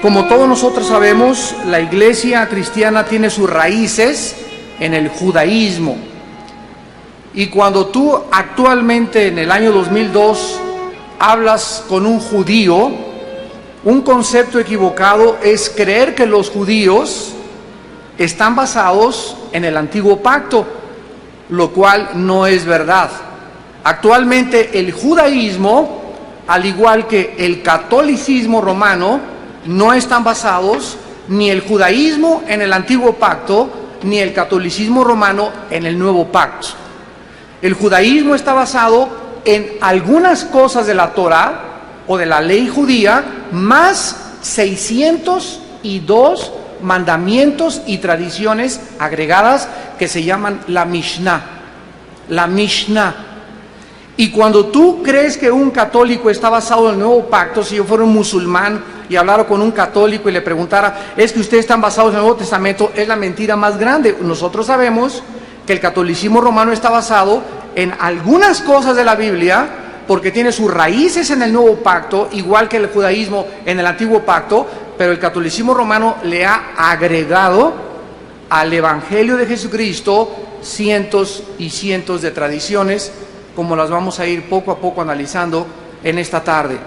Como todos nosotros sabemos, la iglesia cristiana tiene sus raíces en el judaísmo. Y cuando tú actualmente en el año 2002 hablas con un judío, un concepto equivocado es creer que los judíos están basados en el antiguo pacto, lo cual no es verdad. Actualmente el judaísmo, al igual que el catolicismo romano, no están basados ni el judaísmo en el antiguo pacto, ni el catolicismo romano en el nuevo pacto. El judaísmo está basado en algunas cosas de la Torá o de la ley judía, más 602 mandamientos y tradiciones agregadas que se llaman la Mishnah. La Mishnah. Y cuando tú crees que un católico está basado en el nuevo pacto, si yo fuera un musulmán y hablara con un católico y le preguntara, ¿es que ustedes están basados en el Nuevo Testamento? Es la mentira más grande. Nosotros sabemos que el catolicismo romano está basado en algunas cosas de la Biblia, porque tiene sus raíces en el nuevo pacto, igual que el judaísmo en el antiguo pacto, pero el catolicismo romano le ha agregado al evangelio de Jesucristo cientos y cientos de tradiciones, como las vamos a ir poco a poco analizando en esta tarde.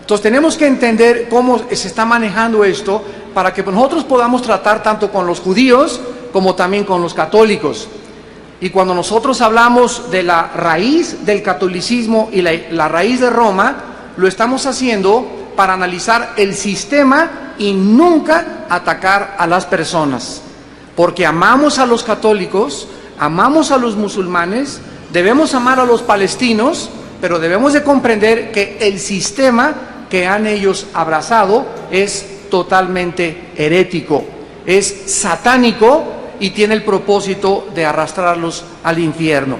Entonces tenemos que entender cómo se está manejando esto para que nosotros podamos tratar tanto con los judíos como también con los católicos. Y cuando nosotros hablamos de la raíz del catolicismo y la raíz de Roma, lo estamos haciendo para analizar el sistema y nunca atacar a las personas. Porque amamos a los católicos, amamos a los musulmanes, debemos amar a los palestinos, pero debemos de comprender que el sistema que han ellos abrazado es totalmente herético, es satánico y tiene el propósito de arrastrarlos al infierno.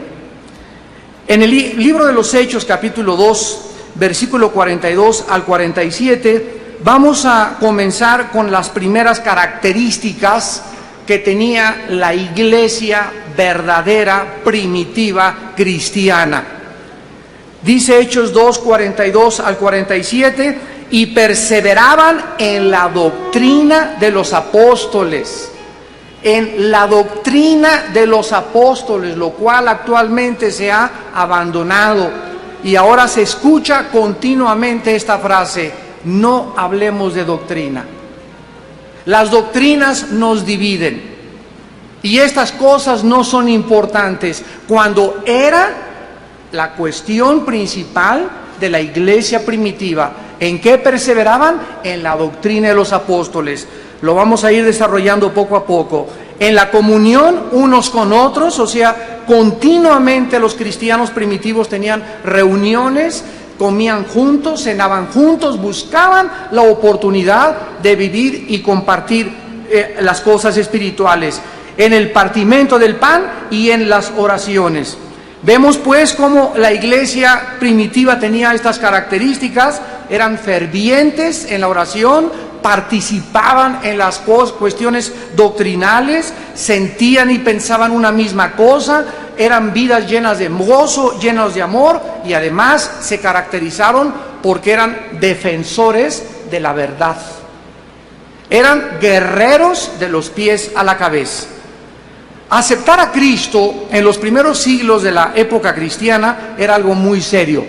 En el libro de los Hechos, capítulo 2, versículo 42 al 47, vamos a comenzar con las primeras características que tenía la iglesia verdadera, primitiva, cristiana. Dice Hechos 2, 42 al 47, y perseveraban en la doctrina de los apóstoles. En la doctrina de los apóstoles, lo cual actualmente se ha abandonado. Y ahora se escucha continuamente esta frase: no hablemos de doctrina. Las doctrinas nos dividen. Y estas cosas no son importantes, cuando era la cuestión principal de la iglesia primitiva. ¿En qué perseveraban? En la doctrina de los apóstoles. Lo vamos a ir desarrollando poco a poco. En la comunión unos con otros, o sea, continuamente los cristianos primitivos tenían reuniones, comían juntos, cenaban juntos, buscaban la oportunidad de vivir y compartir las cosas espirituales. En el partimiento del pan y en las oraciones. Vemos pues cómo la iglesia primitiva tenía estas características: eran fervientes en la oración, participaban en las cuestiones doctrinales, sentían y pensaban una misma cosa, eran vidas llenas de gozo, llenas de amor, y además se caracterizaron porque eran defensores de la verdad. Eran guerreros de los pies a la cabeza. Aceptar a Cristo en los primeros siglos de la época cristiana era algo muy serio,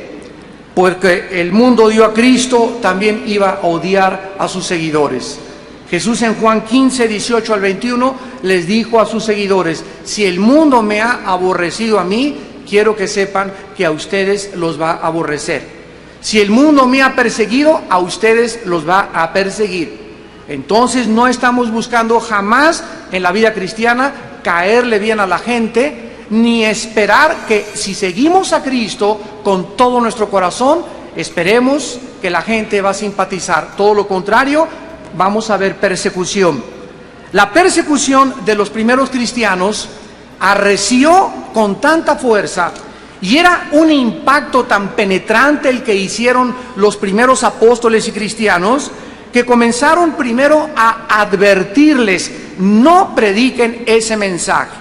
porque el mundo dio a Cristo, también iba a odiar a sus seguidores. Jesús en Juan 15, 18 al 21 les dijo a sus seguidores: si el mundo me ha aborrecido a mí, quiero que sepan que a ustedes los va a aborrecer. Si el mundo me ha perseguido, a ustedes los va a perseguir. Entonces no estamos buscando jamás en la vida cristiana caerle bien a la gente, ni esperar que si seguimos a Cristo con todo nuestro corazón, esperemos que la gente va a simpatizar. Todo lo contrario, vamos a ver persecución. La persecución de los primeros cristianos arreció con tanta fuerza y era un impacto tan penetrante el que hicieron los primeros apóstoles y cristianos, que comenzaron primero a advertirles: no prediquen ese mensaje.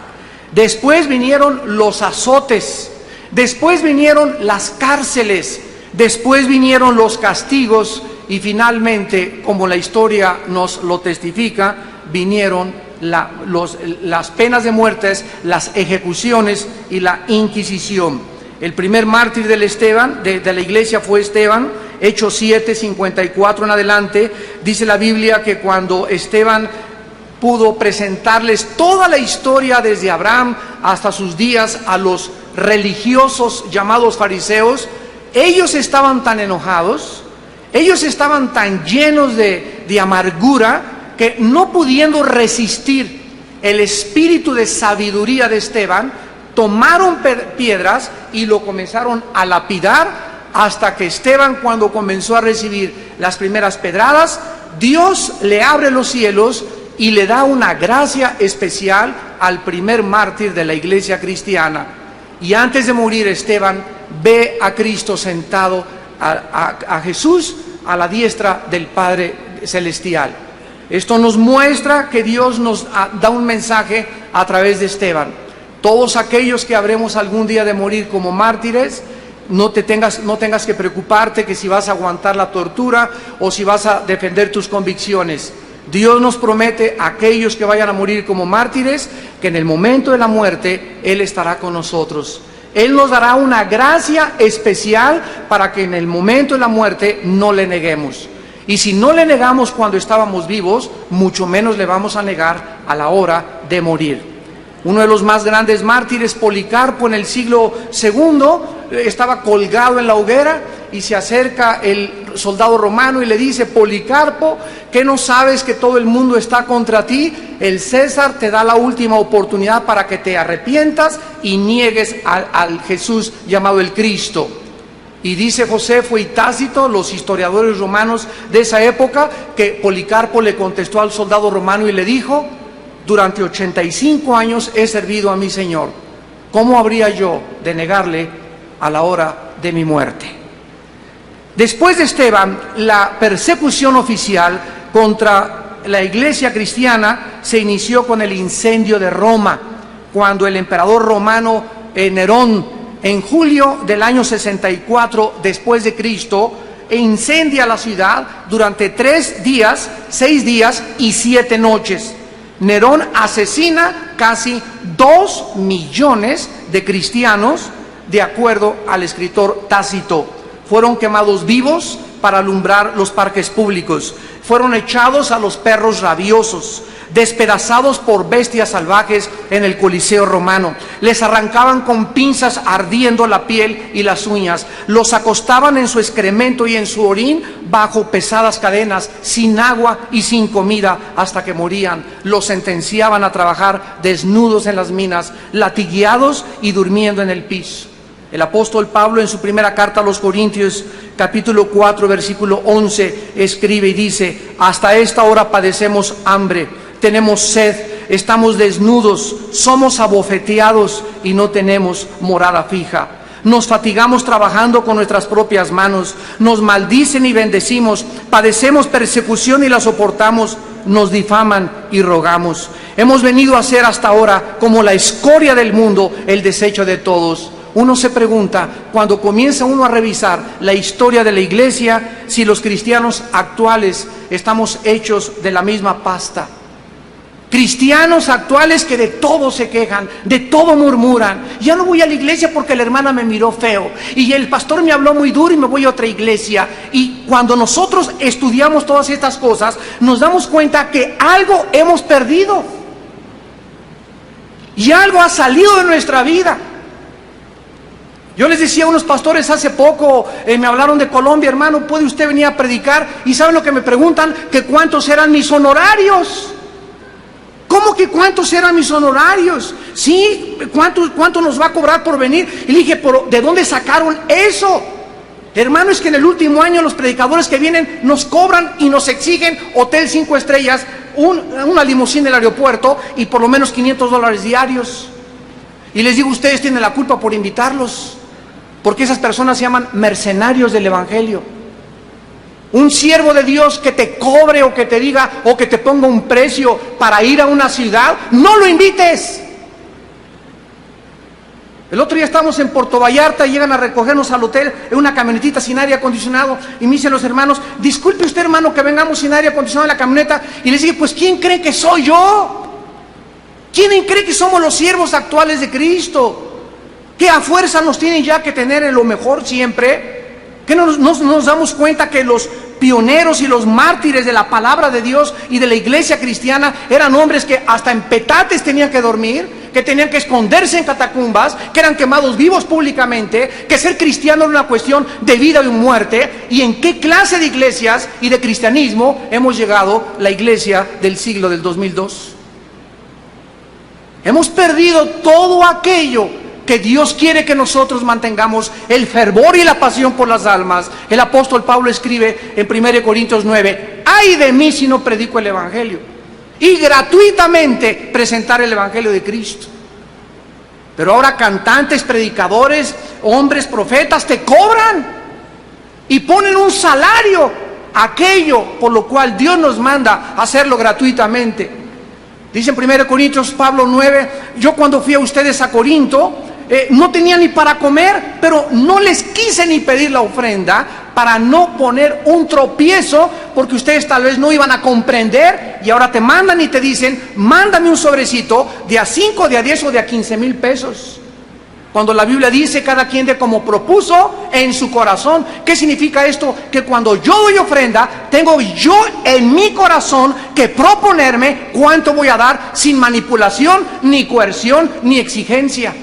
Después vinieron los azotes, después vinieron las cárceles, después vinieron los castigos y finalmente, como la historia nos lo testifica, vinieron las penas de muerte, las ejecuciones y la Inquisición. El primer mártir de la iglesia fue Esteban. Hechos 7, 54 en adelante, dice la Biblia que cuando Esteban pudo presentarles toda la historia desde Abraham hasta sus días a los religiosos llamados fariseos, ellos estaban tan enojados, ellos estaban tan llenos de amargura, que no pudiendo resistir el espíritu de sabiduría de Esteban, tomaron piedras y lo comenzaron a lapidar, hasta que Esteban, cuando comenzó a recibir las primeras pedradas, Dios le abre los cielos y le da una gracia especial al primer mártir de la iglesia cristiana. Y antes de morir, Esteban ve a Cristo sentado, a Jesús a la diestra del Padre Celestial. Esto nos muestra que Dios nos da un mensaje a través de Esteban. Todos aquellos que habremos algún día de morir como mártires, no tengas que preocuparte que si vas a aguantar la tortura o si vas a defender tus convicciones. Dios nos promete a aquellos que vayan a morir como mártires que en el momento de la muerte Él estará con nosotros. Él nos dará una gracia especial para que en el momento de la muerte no le neguemos. Y si no le negamos cuando estábamos vivos, mucho menos le vamos a negar a la hora de morir. Uno de los más grandes mártires, Policarpo, en el siglo II, estaba colgado en la hoguera y se acerca el soldado romano y le dice: Policarpo, ¿qué no sabes que todo el mundo está contra ti? El César te da la última oportunidad para que te arrepientas y niegues al Jesús llamado el Cristo. Y dice Josefo y Tácito, los historiadores romanos de esa época, que Policarpo le contestó al soldado romano y le dijo: durante 85 años he servido a mi Señor. ¿Cómo habría yo de negarle a la hora de mi muerte? Después de Esteban, la persecución oficial contra la iglesia cristiana se inició con el incendio de Roma, cuando el emperador romano Nerón, en julio del año 64 después de Cristo, incendia la ciudad durante 6 días y 7 noches. Nerón asesina casi 2 millones de cristianos, de acuerdo al escritor Tácito. Fueron quemados vivos para alumbrar los parques públicos. Fueron echados a los perros rabiosos, despedazados por bestias salvajes en el Coliseo romano. Les arrancaban con pinzas ardiendo la piel y las uñas. Los acostaban en su excremento y en su orín bajo pesadas cadenas, sin agua y sin comida, hasta que morían. Los sentenciaban a trabajar desnudos en las minas, latigueados y durmiendo en el piso. El apóstol Pablo, en su primera carta a los Corintios, capítulo 4, versículo 11, escribe y dice: hasta esta hora padecemos hambre, tenemos sed, estamos desnudos, somos abofeteados y no tenemos morada fija. Nos fatigamos trabajando con nuestras propias manos, nos maldicen y bendecimos, padecemos persecución y la soportamos, nos difaman y rogamos. Hemos venido a ser hasta ahora como la escoria del mundo, el desecho de todos. Uno se pregunta, cuando comienza uno a revisar la historia de la iglesia, si los cristianos actuales estamos hechos de la misma pasta. Cristianos actuales que de todo se quejan, de todo murmuran. Ya no voy a la iglesia porque la hermana me miró feo y el pastor me habló muy duro y me voy a otra iglesia. Y cuando nosotros estudiamos todas estas cosas, nos damos cuenta que algo hemos perdido y algo ha salido de nuestra vida. Yo les decía a unos pastores hace poco, me hablaron de Colombia: hermano, ¿puede usted venir a predicar? Y ¿saben lo que me preguntan? Que cuántos eran mis honorarios. ¿Cómo que cuántos eran mis honorarios? Sí, ¿cuánto nos va a cobrar por venir? Y le dije: ¿pero de dónde sacaron eso? Hermano, es que en el último año los predicadores que vienen nos cobran y nos exigen hotel 5 estrellas, una limusina del aeropuerto y por lo menos $500 diarios. Y les digo: ustedes tienen la culpa por invitarlos, porque esas personas se llaman mercenarios del evangelio. Un siervo de Dios que te cobre o que te diga o que te ponga un precio para ir a una ciudad, no lo invites. El otro día estábamos en Puerto Vallarta y llegan a recogernos al hotel en una camionetita sin aire acondicionado y me dicen los hermanos, disculpe usted hermano que vengamos sin aire acondicionado en la camioneta, y les dije, pues ¿quién cree que soy yo? ¿Quién cree que somos los siervos actuales de Cristo? ¿Qué a fuerza nos tienen ya que tener en lo mejor siempre? ¿Que no nos damos cuenta que los pioneros y los mártires de la palabra de Dios y de la iglesia cristiana eran hombres que hasta en petates tenían que dormir, que tenían que esconderse en catacumbas, que eran quemados vivos públicamente, que ser cristiano era una cuestión de vida y muerte? ¿Y en qué clase de iglesias y de cristianismo hemos llegado la iglesia del siglo del 2002? Hemos perdido todo aquello que Dios quiere que nosotros mantengamos, el fervor y la pasión por las almas. El apóstol Pablo escribe en 1 Corintios 9, ay de mí si no predico el evangelio, y gratuitamente presentar el evangelio de Cristo. Pero ahora cantantes, predicadores, hombres, profetas te cobran y ponen un salario a aquello por lo cual Dios nos manda hacerlo gratuitamente. Dice en 1 Corintios Pablo 9, yo cuando fui a ustedes a Corinto, no tenía ni para comer, pero no les quise ni pedir la ofrenda para no poner un tropiezo, porque ustedes tal vez no iban a comprender, y ahora te mandan y te dicen, mándame un sobrecito de a 5, de a 10 o de a 15,000 pesos. Cuando la Biblia dice, cada quien de como propuso en su corazón. ¿Qué significa esto? Que cuando yo doy ofrenda, tengo yo en mi corazón que proponerme cuánto voy a dar, sin manipulación, ni coerción, ni exigencia.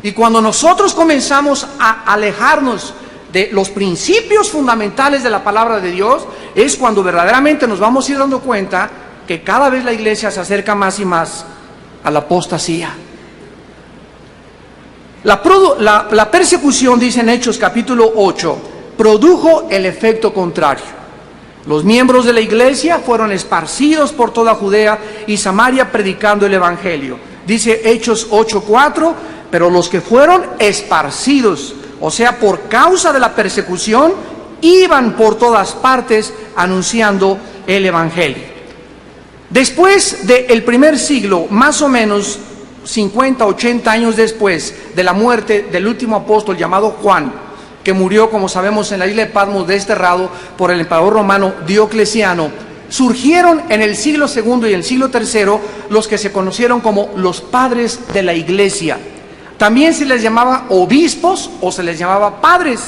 Y cuando nosotros comenzamos a alejarnos de los principios fundamentales de la palabra de Dios, es cuando verdaderamente nos vamos a ir dando cuenta que cada vez la iglesia se acerca más y más a la apostasía. La persecución, dice en Hechos capítulo 8, produjo el efecto contrario. Los miembros de la iglesia fueron esparcidos por toda Judea y Samaria predicando el evangelio. Dice Hechos 8:4, pero los que fueron esparcidos, o sea, por causa de la persecución, iban por todas partes anunciando el evangelio. Después del primer siglo, más o menos 50, 80 años después de la muerte del último apóstol llamado Juan, que murió, como sabemos, en la isla de Patmos, desterrado por el emperador romano Diocleciano, surgieron en el siglo II y el siglo III los que se conocieron como los padres de la iglesia. También se les llamaba obispos o se les llamaba padres.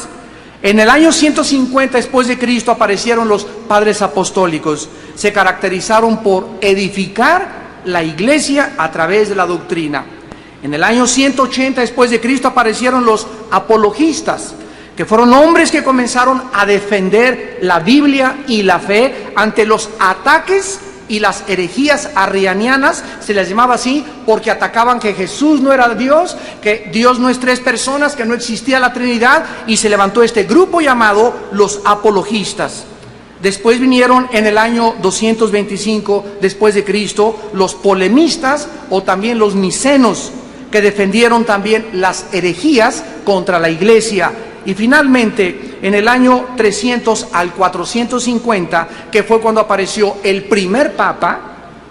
En el año 150 después de Cristo aparecieron los padres apostólicos. Se caracterizaron por edificar la iglesia a través de la doctrina. En el año 180 después de Cristo aparecieron los apologistas, que fueron hombres que comenzaron a defender la Biblia y la fe ante los ataques y las herejías arrianianas. Se les llamaba así porque atacaban que Jesús no era Dios, que Dios no es tres personas, que no existía la Trinidad, y se levantó este grupo llamado los apologistas. Después vinieron en el año 225 después de Cristo los polemistas o también los micenos, que defendieron también las herejías contra la iglesia. Y finalmente, en el año 300 al 450, que fue cuando apareció el primer papa,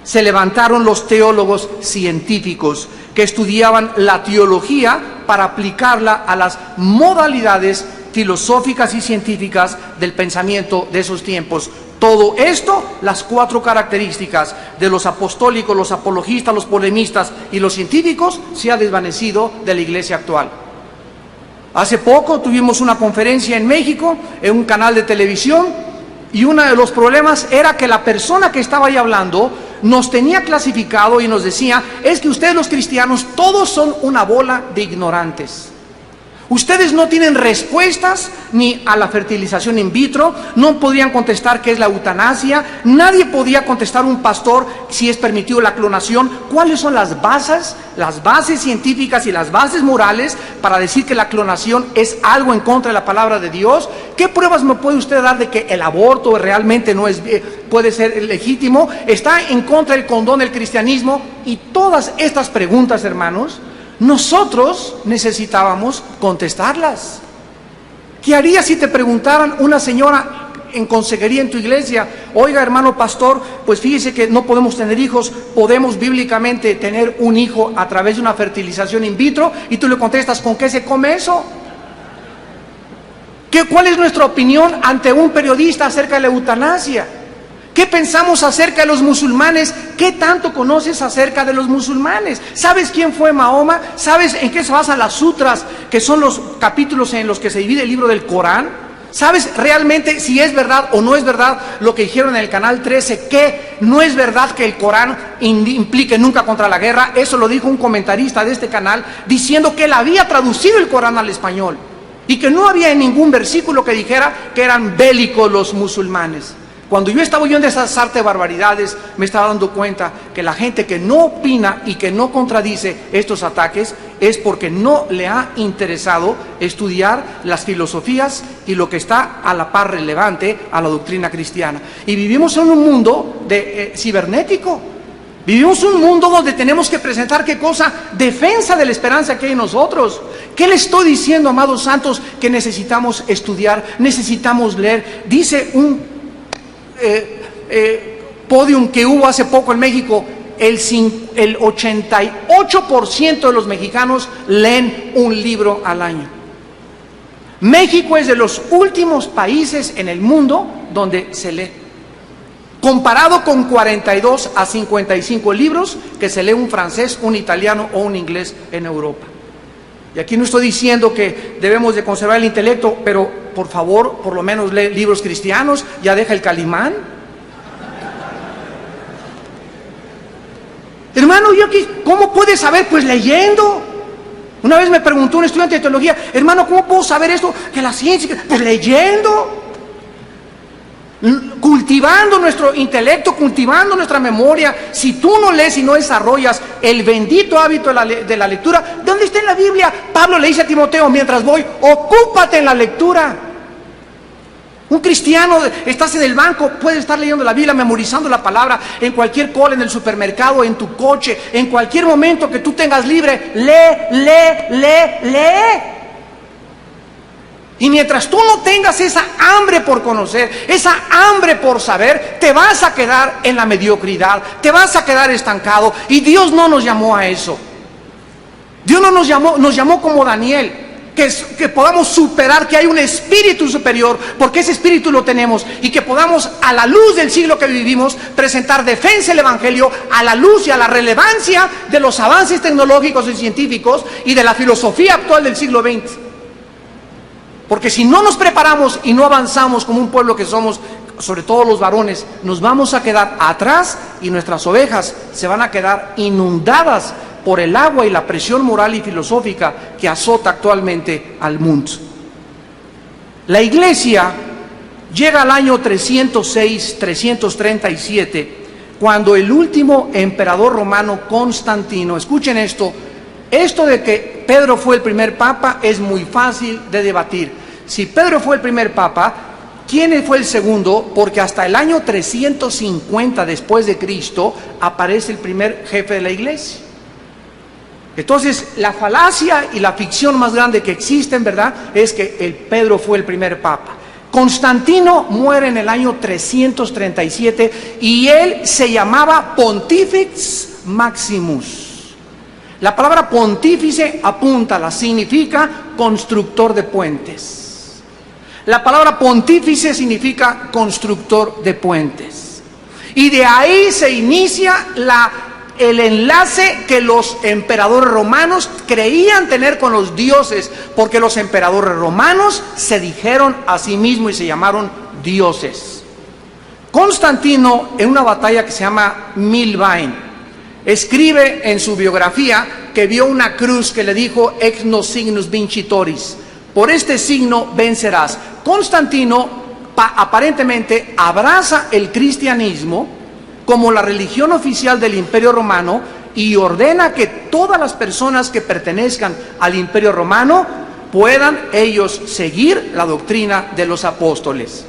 se levantaron los teólogos científicos que estudiaban la teología para aplicarla a las modalidades filosóficas y científicas del pensamiento de esos tiempos. Todo esto, las cuatro características de los apostólicos, los apologistas, los polemistas y los científicos, se ha desvanecido de la iglesia actual. Hace poco tuvimos una conferencia en México, en un canal de televisión, y uno de los problemas era que la persona que estaba ahí hablando nos tenía clasificado y nos decía, es que ustedes los cristianos todos son una bola de ignorantes. Ustedes no tienen respuestas ni a la fertilización in vitro, no podían contestar qué es la eutanasia, nadie podía contestar un pastor si es permitido la clonación. ¿Cuáles son las bases científicas y las bases morales para decir que la clonación es algo en contra de la palabra de Dios? ¿Qué pruebas me puede usted dar de que el aborto realmente no es, puede ser legítimo? ¿Está en contra del condón del cristianismo? Y todas estas preguntas, hermanos, nosotros necesitábamos contestarlas. ¿Qué haría si te preguntaran una señora en consejería en tu iglesia: oiga, hermano pastor, pues fíjese que no podemos tener hijos, podemos bíblicamente tener un hijo a través de una fertilización in vitro, y tú le contestas: ¿con qué se come eso? ¿Cuál es nuestra opinión ante un periodista acerca de la eutanasia? ¿Qué pensamos acerca de los musulmanes? ¿Qué tanto conoces acerca de los musulmanes? ¿Sabes quién fue Mahoma? ¿Sabes en qué se basan las sutras, que son los capítulos en los que se divide el libro del Corán? ¿Sabes realmente si es verdad o no es verdad lo que dijeron en el canal 13, que no es verdad que el Corán implique nunca contra la guerra? Eso lo dijo un comentarista de este canal, diciendo que él había traducido el Corán al español y que no había ningún versículo que dijera que eran bélicos los musulmanes. Cuando yo estaba oyendo esas artes barbaridades, me estaba dando cuenta que la gente que no opina y que no contradice estos ataques es porque no le ha interesado estudiar las filosofías y lo que está a la par relevante a la doctrina cristiana. Y vivimos en un mundo cibernético. Vivimos un mundo donde tenemos que presentar, ¿qué cosa? Defensa de la esperanza que hay en nosotros. ¿Qué le estoy diciendo, amados santos? Que necesitamos estudiar, necesitamos leer. Dice un podium que hubo hace poco en México: el 88% de los mexicanos leen un libro al año. México es de los últimos países en el mundo donde se lee, comparado con 42 a 55 libros que se lee un francés, un italiano o un inglés en Europa. Y aquí no estoy diciendo que debemos de conservar el intelecto, pero por favor, por lo menos lee libros cristianos, ya deja el Calimán. Hermano, ¿yo aquí cómo puedes saber? Pues leyendo. Una vez me preguntó un estudiante de teología: hermano, ¿cómo puedo saber esto? Que la ciencia, pues leyendo. Cultivando nuestro intelecto, cultivando nuestra memoria. Si tú no lees y no desarrollas el bendito hábito de la lectura, ¿dónde está en la Biblia? Pablo le dice a Timoteo: mientras voy, ocúpate en la lectura. Un cristiano, estás en el banco, puedes estar leyendo la Biblia, memorizando la palabra, en cualquier cola, en el supermercado, en tu coche, en cualquier momento que tú tengas libre, lee. Y mientras tú no tengas esa hambre por conocer, esa hambre por saber, te vas a quedar en la mediocridad, te vas a quedar estancado. Y Dios no nos llamó a eso. Dios no nos llamó como Daniel, que podamos superar, que hay un espíritu superior, porque ese espíritu lo tenemos, y que podamos, a la luz del siglo que vivimos, presentar defensa del evangelio a la luz y a la relevancia de los avances tecnológicos y científicos y de la filosofía actual del siglo XX. Porque si no nos preparamos y no avanzamos como un pueblo que somos, sobre todo los varones, nos vamos a quedar atrás y nuestras ovejas se van a quedar inundadas por el agua y la presión moral y filosófica que azota actualmente al mundo. La iglesia llega al año 306, 337, cuando el último emperador romano, Constantino, escuchen esto de que Pedro fue el primer papa es muy fácil de debatir. Si Pedro fue el primer papa, ¿quién fue el segundo? Porque hasta el año 350 después de Cristo aparece el primer jefe de la iglesia. Entonces, la falacia y la ficción más grande que existen, ¿verdad?, es que Pedro fue el primer papa. Constantino muere en el año 337 y él se llamaba Pontifex Maximus. La palabra pontífice, apúntala, significa constructor de puentes. La palabra pontífice significa constructor de puentes. Y de ahí se inicia el enlace que los emperadores romanos creían tener con los dioses, porque los emperadores romanos se dijeron a sí mismos y se llamaron dioses. Constantino, en una batalla que se llama Milvain, escribe en su biografía que vio una cruz que le dijo: ex nos signus vincitoris, por este signo vencerás. Constantino aparentemente abraza el cristianismo como la religión oficial del Imperio Romano y ordena que todas las personas que pertenezcan al Imperio Romano puedan ellos seguir la doctrina de los apóstoles.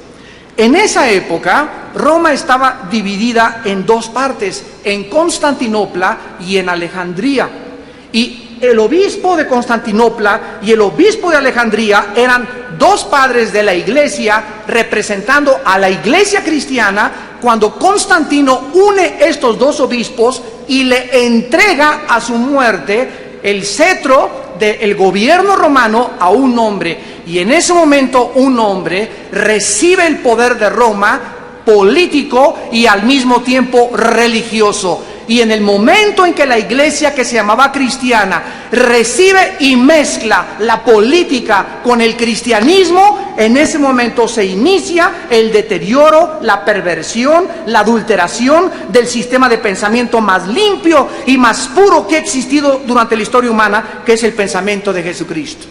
En esa época, Roma estaba dividida en dos partes, en Constantinopla y en Alejandría. Y el obispo de Constantinopla y el obispo de Alejandría eran dos padres de la iglesia representando a la iglesia cristiana, cuando Constantino une estos dos obispos y le entrega a su muerte el cetro del gobierno romano a un hombre. Y en ese momento un hombre recibe el poder de Roma, político y al mismo tiempo religioso. Y en el momento en que la iglesia, que se llamaba cristiana, recibe y mezcla la política con el cristianismo, en ese momento se inicia el deterioro, la perversión, la adulteración del sistema de pensamiento más limpio y más puro que ha existido durante la historia humana, que es el pensamiento de Jesucristo.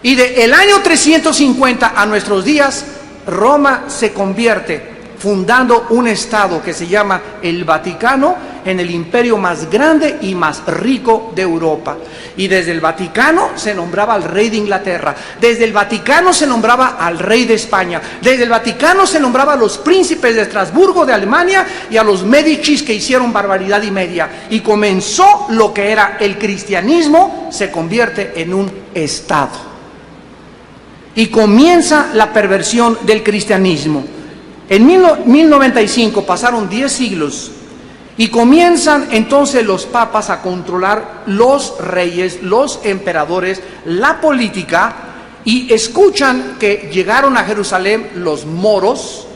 Y del año 350 a nuestros días, Roma se convierte, fundando un estado que se llama el Vaticano, en el imperio más grande y más rico de Europa. Y desde el Vaticano se nombraba al rey de Inglaterra, desde el Vaticano se nombraba al rey de España, desde el Vaticano se nombraba a los príncipes de Estrasburgo de Alemania y a los Médicis, que hicieron barbaridad y media. Y comenzó lo que era el cristianismo, se convierte en un estado. Y comienza la perversión del cristianismo. En 1095 pasaron 10 siglos y comienzan entonces los papas a controlar los reyes, los emperadores, la política, y escuchan que llegaron a Jerusalén los moros,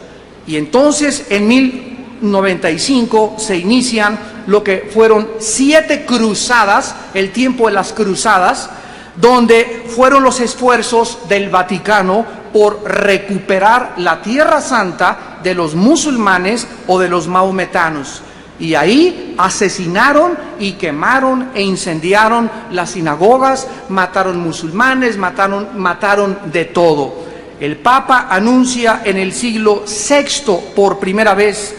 y entonces en 1095 se inician lo que fueron 7 cruzadas, el tiempo de las cruzadas, donde fueron los esfuerzos del Vaticano por recuperar la Tierra Santa de los musulmanes o de los maometanos. Y ahí asesinaron y quemaron e incendiaron las sinagogas, mataron musulmanes, mataron de todo. El Papa anuncia en el siglo VI por primera vez,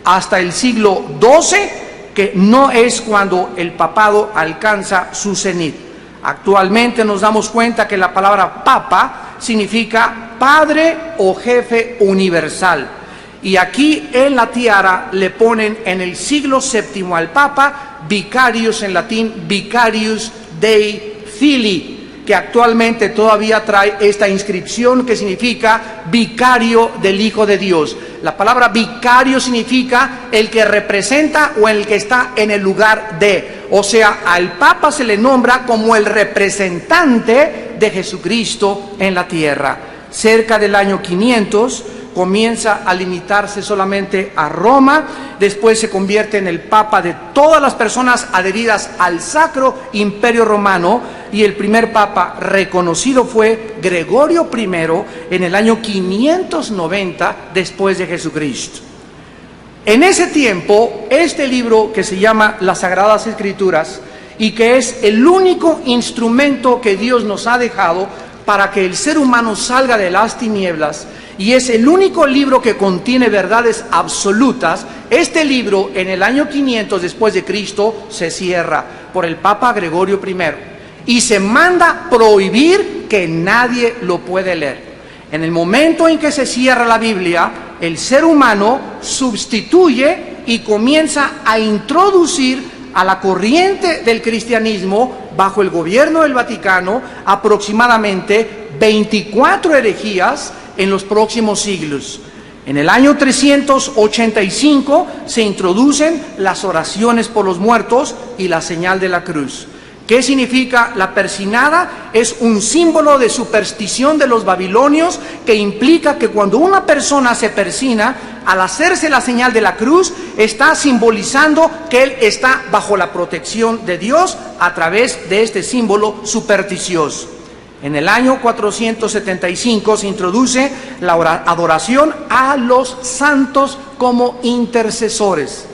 hasta el siglo XII, que no es cuando el papado alcanza su cenit. Actualmente nos damos cuenta que la palabra papa significa padre o jefe universal. Y aquí en la tiara le ponen en el siglo VII al papa vicarius, en latín vicarius Dei Filii, que actualmente todavía trae esta inscripción que significa vicario del Hijo de Dios. La palabra vicario significa el que representa o el que está en el lugar de. O sea, al Papa se le nombra como el representante de Jesucristo en la tierra. Cerca del año 500 comienza a limitarse solamente a Roma, después se convierte en el Papa de todas las personas adheridas al Sacro Imperio Romano, y el primer Papa reconocido fue Gregorio I en el año 590 después de Jesucristo. En ese tiempo, este libro que se llama Las Sagradas Escrituras, y que es el único instrumento que Dios nos ha dejado para que el ser humano salga de las tinieblas, y es el único libro que contiene verdades absolutas, este libro en el año 500 después de Cristo se cierra por el Papa Gregorio I y se manda prohibir que nadie lo puede leer. En el momento en que se cierra la Biblia, el ser humano sustituye y comienza a introducir a la corriente del cristianismo, bajo el gobierno del Vaticano, aproximadamente 24 herejías en los próximos siglos. En el año 385 se introducen las oraciones por los muertos y la señal de la cruz. ¿Qué significa la persinada? Es un símbolo de superstición de los babilonios que implica que cuando una persona se persina, al hacerse la señal de la cruz, está simbolizando que él está bajo la protección de Dios a través de este símbolo supersticioso. En el año 475 se introduce la adoración a los santos como intercesores.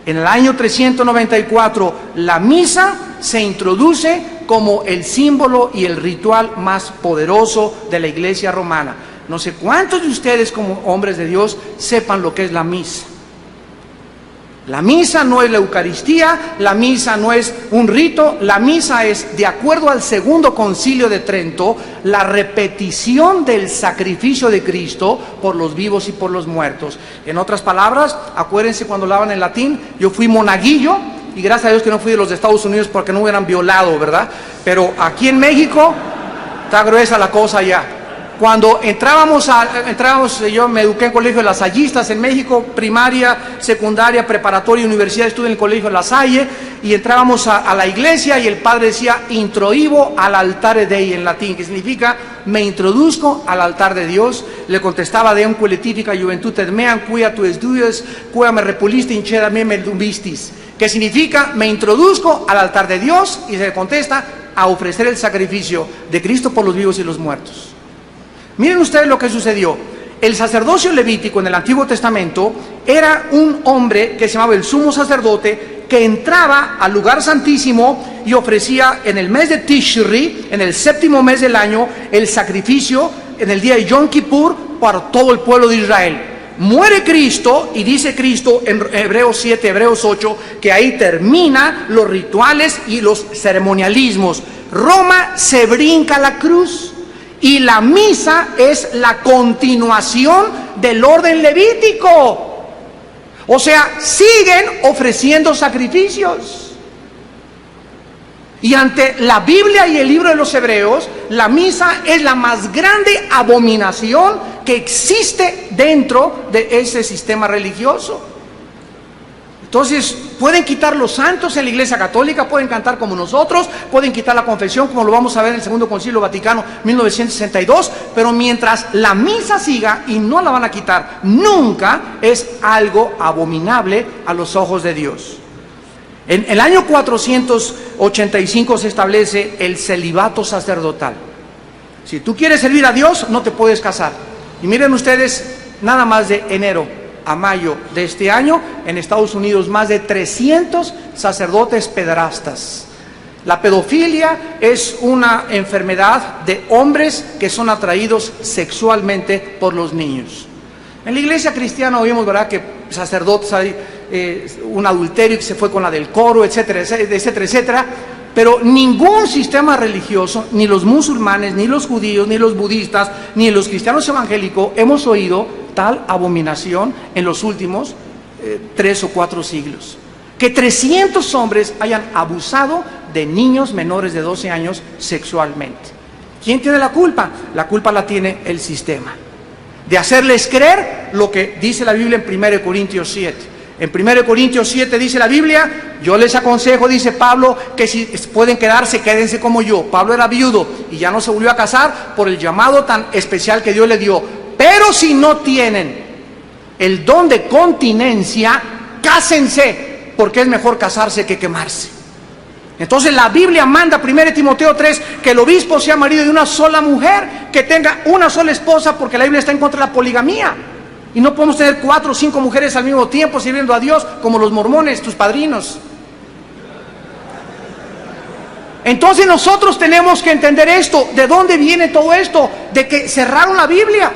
En el año 394 la misa se introduce como el símbolo y el ritual más poderoso de la Iglesia romana. No sé cuántos de ustedes como hombres de Dios sepan lo que es la misa. La misa no es la Eucaristía, la misa no es un rito, la misa es, de acuerdo al Segundo Concilio de Trento, la repetición del sacrificio de Cristo por los vivos y por los muertos. En otras palabras, acuérdense cuando hablaban en latín, yo fui monaguillo, y gracias a Dios que no fui de los de Estados Unidos porque no hubieran violado, ¿verdad? Pero aquí en México Está gruesa la cosa ya. Cuando entrábamos, yo me eduqué en colegio de lasallistas en México, primaria, secundaria, preparatoria, universidad, estuve en el colegio de La Salle, y entrábamos a la iglesia y el padre decía, introibo al altare Dei, en latín, que significa, me introduzco al altar de Dios. Le contestaba, Deum quae letifica juventutem meam, quia tu estudies, quia me repuliste inceda me vistis, que significa, me introduzco al altar de Dios, y se le contesta, a ofrecer el sacrificio de Cristo por los vivos y los muertos. Miren ustedes lo que sucedió. El sacerdocio levítico en el Antiguo Testamento era un hombre que se llamaba el sumo sacerdote, que entraba al lugar santísimo y ofrecía en el mes de Tishri, en el 7º mes del año, el sacrificio en el día de Yom Kippur para todo el pueblo de Israel. Muere Cristo y dice Cristo en Hebreos 7, Hebreos 8, que ahí termina los rituales y los ceremonialismos. Roma se brinca la cruz. Y la misa es la continuación del orden levítico. O sea, siguen ofreciendo sacrificios. Y ante la Biblia y el libro de los Hebreos, la misa es la más grande abominación que existe dentro de ese sistema religioso. Entonces, pueden quitar los santos en la Iglesia Católica, pueden cantar como nosotros, pueden quitar la confesión, como lo vamos a ver en el Segundo Concilio Vaticano 1962, pero mientras la misa siga, y no la van a quitar nunca, es algo abominable a los ojos de Dios. En el año 485 se establece el celibato sacerdotal. Si tú quieres servir a Dios, no te puedes casar. Y miren ustedes, nada más de enero a mayo de este año, en Estados Unidos, más de 300 sacerdotes pederastas. La pedofilia es una enfermedad de hombres que son atraídos sexualmente por los niños. En la iglesia cristiana oímos, ¿verdad?, que sacerdotes hay un adulterio que se fue con la del coro, etcétera, etcétera, etcétera. Pero ningún sistema religioso, ni los musulmanes, ni los judíos, ni los budistas, ni los cristianos evangélicos, hemos oído tal abominación en los últimos 3 o 4 siglos. Que 300 hombres hayan abusado de niños menores de 12 años sexualmente. ¿Quién tiene la culpa? La culpa la tiene el sistema. De hacerles creer lo que dice la Biblia en 1 Corintios 7. En 1 Corintios 7 dice la Biblia, yo les aconsejo, dice Pablo, que si pueden quedarse, quédense como yo. Pablo era viudo y ya no se volvió a casar por el llamado tan especial que Dios le dio. Pero si no tienen el don de continencia, cásense, porque es mejor casarse que quemarse. Entonces la Biblia manda, 1 Timoteo 3, que el obispo sea marido de una sola mujer, que tenga una sola esposa, porque la Biblia está en contra de la poligamía. Y no podemos tener 4 o 5 mujeres al mismo tiempo sirviendo a Dios, como los mormones, tus padrinos. Entonces nosotros tenemos que entender esto. ¿De dónde viene todo esto? De que cerraron la Biblia.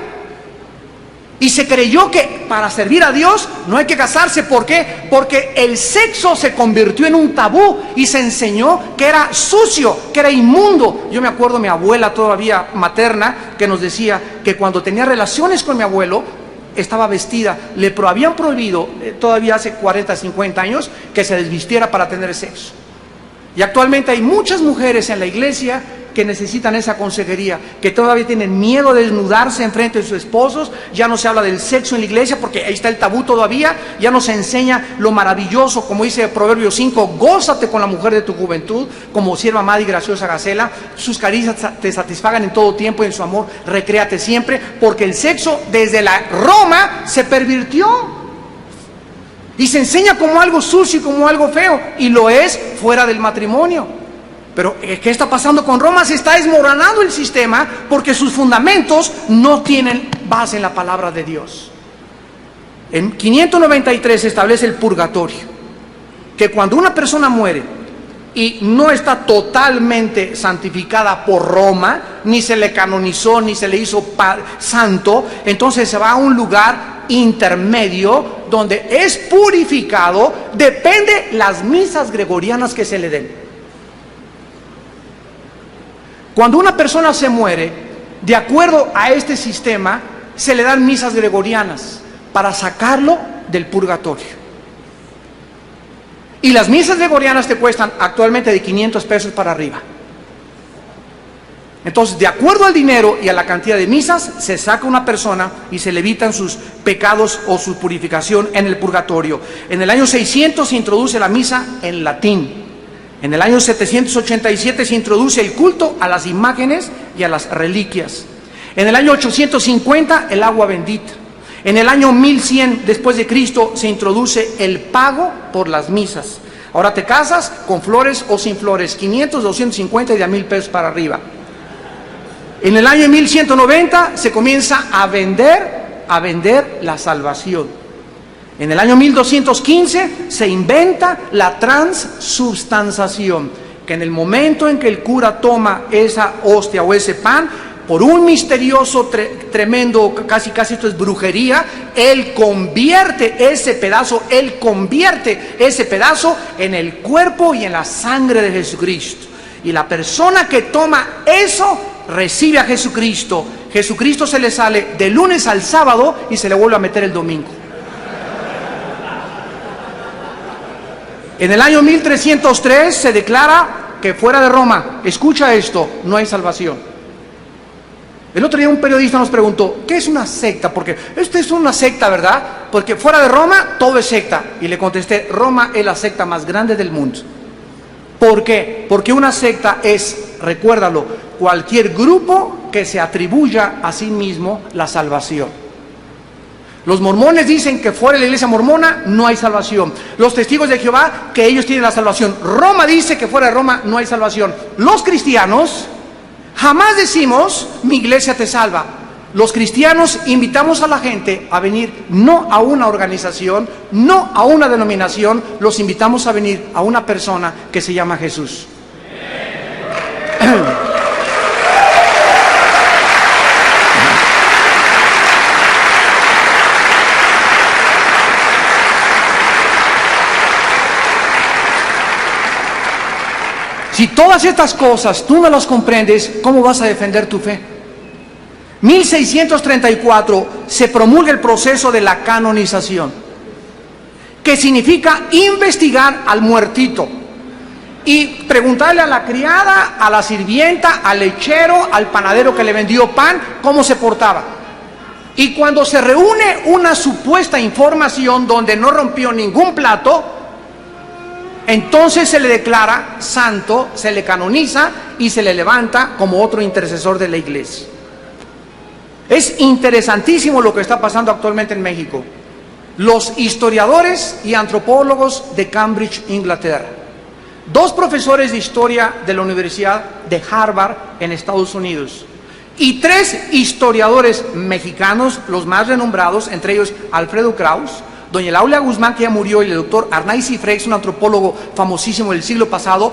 Y se creyó que para servir a Dios no hay que casarse. ¿Por qué? Porque el sexo se convirtió en un tabú y se enseñó que era sucio, que era inmundo. Yo me acuerdo mi abuela todavía materna que nos decía que cuando tenía relaciones con mi abuelo estaba vestida, le habían prohibido todavía hace 40, 50 años que se desvistiera para tener sexo. Y actualmente hay muchas mujeres en la iglesia que necesitan esa consejería, que todavía tienen miedo de desnudarse en frente de sus esposos. Ya no se habla del sexo en la iglesia porque ahí está el tabú todavía. Ya no se enseña lo maravilloso, como dice Proverbios 5, gózate con la mujer de tu juventud, como sierva amada y graciosa Gacela, sus caricias te satisfagan en todo tiempo y en su amor recréate siempre, porque el sexo desde la Roma se pervirtió y se enseña como algo sucio y como algo feo, y lo es fuera del matrimonio. Pero ¿qué está pasando con Roma? Se está desmoronando el sistema porque sus fundamentos no tienen base en la palabra de Dios. En 593 se establece el purgatorio, que cuando una persona muere y no está totalmente santificada por Roma, ni se le canonizó, ni se le hizo santo, entonces se va a un lugar intermedio donde es purificado, depende las misas gregorianas que se le den. Cuando una persona se muere, de acuerdo a este sistema, se le dan misas gregorianas para sacarlo del purgatorio. Y las misas gregorianas te cuestan actualmente de 500 pesos para arriba. Entonces, de acuerdo al dinero y a la cantidad de misas, se saca una persona y se le evitan sus pecados o su purificación en el purgatorio. En el año 600 se introduce la misa en latín. En el año 787 se introduce el culto a las imágenes y a las reliquias. En el año 850 el agua bendita. En el año 1100 después de Cristo se introduce el pago por las misas. Ahora te casas con flores o sin flores, 500, 250 y de a 1000 pesos para arriba. En el año 1190 se comienza a vender la salvación. En el año 1215 se inventa la transubstanciación, que en el momento en que el cura toma esa hostia o ese pan, por un misterioso tremendo, casi esto es brujería, él convierte ese pedazo en el cuerpo y en la sangre de Jesucristo. Y la persona que toma eso recibe a Jesucristo. Jesucristo se le sale de lunes al sábado y se le vuelve a meter el domingo. En el año 1303 se declara que fuera de Roma, escucha esto, no hay salvación. El otro día un periodista nos preguntó, ¿qué es una secta? Porque esto es una secta, ¿verdad? Porque fuera de Roma todo es secta. Y le contesté, Roma es la secta más grande del mundo. ¿Por qué? Porque una secta es, recuérdalo, cualquier grupo que se atribuya a sí mismo la salvación. Los mormones dicen que fuera de la iglesia mormona no hay salvación. Los testigos de Jehová, que ellos tienen la salvación. Roma dice que fuera de Roma no hay salvación. Los cristianos jamás decimos, mi iglesia te salva. Los cristianos invitamos a la gente a venir no a una organización, no a una denominación, los invitamos a venir a una persona que se llama Jesús. Si todas estas cosas tú no las comprendes, ¿cómo vas a defender tu fe? 1634 se promulga el proceso de la canonización, que significa investigar al muertito y preguntarle a la criada, a la sirvienta, al lechero, al panadero que le vendió pan, cómo se portaba. Y cuando se reúne una supuesta información donde no rompió ningún plato, entonces se le declara santo, se le canoniza y se le levanta como otro intercesor de la iglesia. Es interesantísimo lo que está pasando actualmente en México. Los historiadores y antropólogos de Cambridge, Inglaterra, 2 profesores de historia de la Universidad de Harvard en Estados Unidos y 3 historiadores mexicanos, los más renombrados, entre ellos Alfredo Kraus, doña Laura Guzmán, que ya murió, y el doctor Arnay Cifreix, un antropólogo famosísimo del siglo pasado,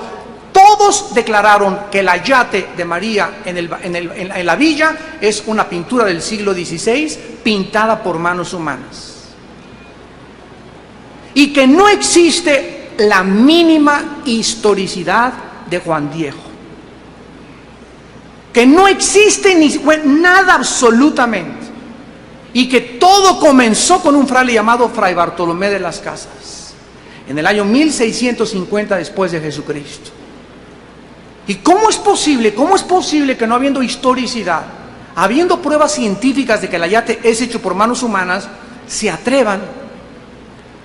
todos declararon que el ayate de María en la villa es una pintura del siglo XVI pintada por manos humanas. Y que no existe la mínima historicidad de Juan Diego. Que no existe nada absolutamente. Y que todo comenzó con un fraile llamado Fray Bartolomé de las Casas, en el año 1650 después de Jesucristo. ¿Y cómo es posible que no habiendo historicidad, habiendo pruebas científicas de que el ayate es hecho por manos humanas, se atrevan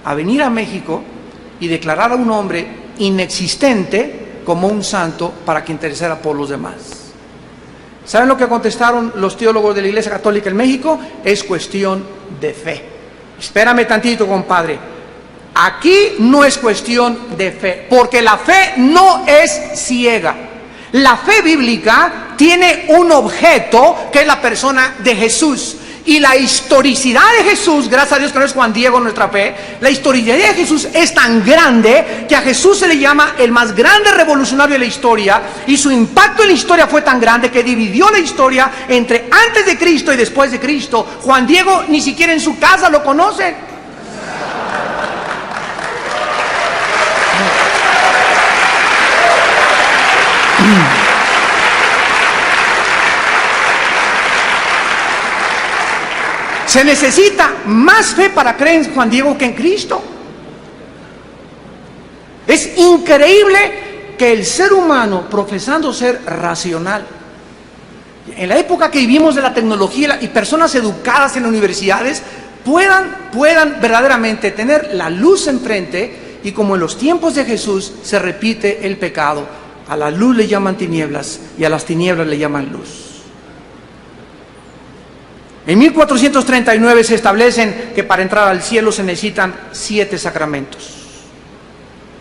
a venir a México y declarar a un hombre inexistente como un santo para que interesara por los demás? ¿Saben lo que contestaron los teólogos de la Iglesia Católica en México? Es cuestión de fe. Espérame tantito, compadre. Aquí no es cuestión de fe, porque la fe no es ciega. La fe bíblica tiene un objeto que es la persona de Jesús. Y la historicidad de Jesús, gracias a Dios que no es Juan Diego nuestra fe, la historicidad de Jesús es tan grande que a Jesús se le llama el más grande revolucionario de la historia, y su impacto en la historia fue tan grande que dividió la historia entre antes de Cristo y después de Cristo. Juan Diego ni siquiera en su casa lo conoce. Se necesita más fe para creer en Juan Diego que en Cristo. Es increíble que el ser humano, profesando ser racional, en la época que vivimos de la tecnología y personas educadas en universidades puedan verdaderamente tener la luz enfrente, y como en los tiempos de Jesús se repite el pecado. A la luz le llaman tinieblas y a las tinieblas le llaman luz. En 1439 se establecen que para entrar al cielo se necesitan 7 sacramentos.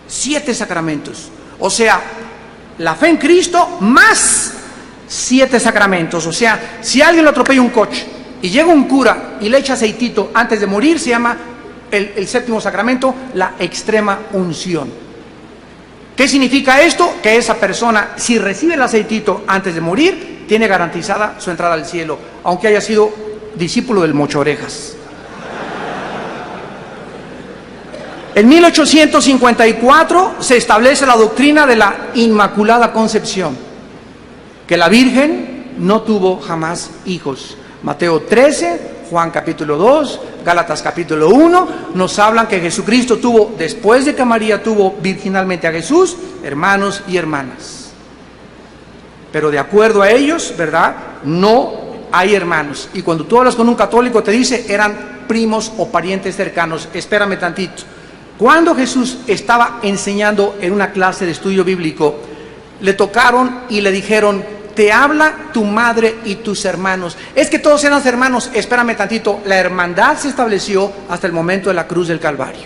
7 sacramentos. O sea, la fe en Cristo más 7 sacramentos. O sea, si alguien lo atropella un coche y llega un cura y le echa aceitito antes de morir, se llama el 7º sacramento, la extrema unción. ¿Qué significa esto? Que esa persona, si recibe el aceitito antes de morir, tiene garantizada su entrada al cielo, aunque haya sido discípulo del Mocho Orejas. En 1854 se establece la doctrina de la Inmaculada Concepción, que la Virgen no tuvo jamás hijos. Mateo 13, Juan capítulo 2, Gálatas capítulo 1, nos hablan que Jesucristo tuvo, después de que María tuvo virginalmente a Jesús, hermanos y hermanas. Pero de acuerdo a ellos, ¿verdad?, no hay hermanos. Y cuando tú hablas con un católico te dice, eran primos o parientes cercanos. Espérame tantito. Cuando Jesús estaba enseñando en una clase de estudio bíblico, le tocaron y le dijeron, te habla tu madre y tus hermanos. Es que todos eran hermanos. Espérame tantito. La hermandad se estableció hasta el momento de la cruz del Calvario.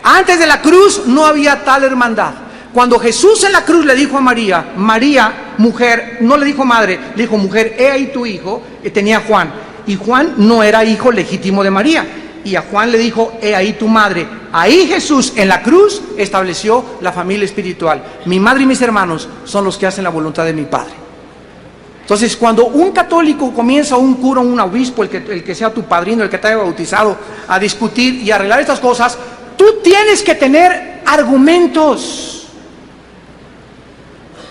Antes de la cruz no había tal hermandad. Cuando Jesús en la cruz le dijo a María, María, mujer, no le dijo madre, le dijo mujer, he ahí tu hijo, tenía Juan. Y Juan no era hijo legítimo de María. Y a Juan le dijo, he ahí tu madre. Ahí Jesús en la cruz estableció la familia espiritual. Mi madre y mis hermanos son los que hacen la voluntad de mi Padre. Entonces, cuando un católico comienza, un cura, un obispo, el que sea tu padrino, el que te haya bautizado, a discutir y arreglar estas cosas, tú tienes que tener argumentos.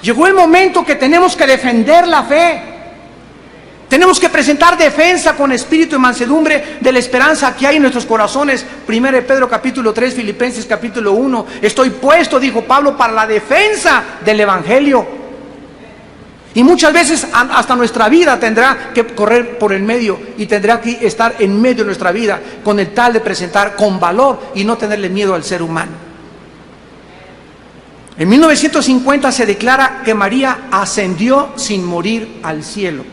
Llegó el momento que tenemos que defender la fe. Tenemos que presentar defensa con espíritu y mansedumbre de la esperanza que hay en nuestros corazones. 1 Pedro capítulo 3, Filipenses capítulo 1. Estoy puesto, dijo Pablo, para la defensa del Evangelio. Y muchas veces hasta nuestra vida tendrá que correr por el medio y tendrá que estar en medio de nuestra vida con el tal de presentar con valor y no tenerle miedo al ser humano. En 1950 se declara que María ascendió sin morir al cielo.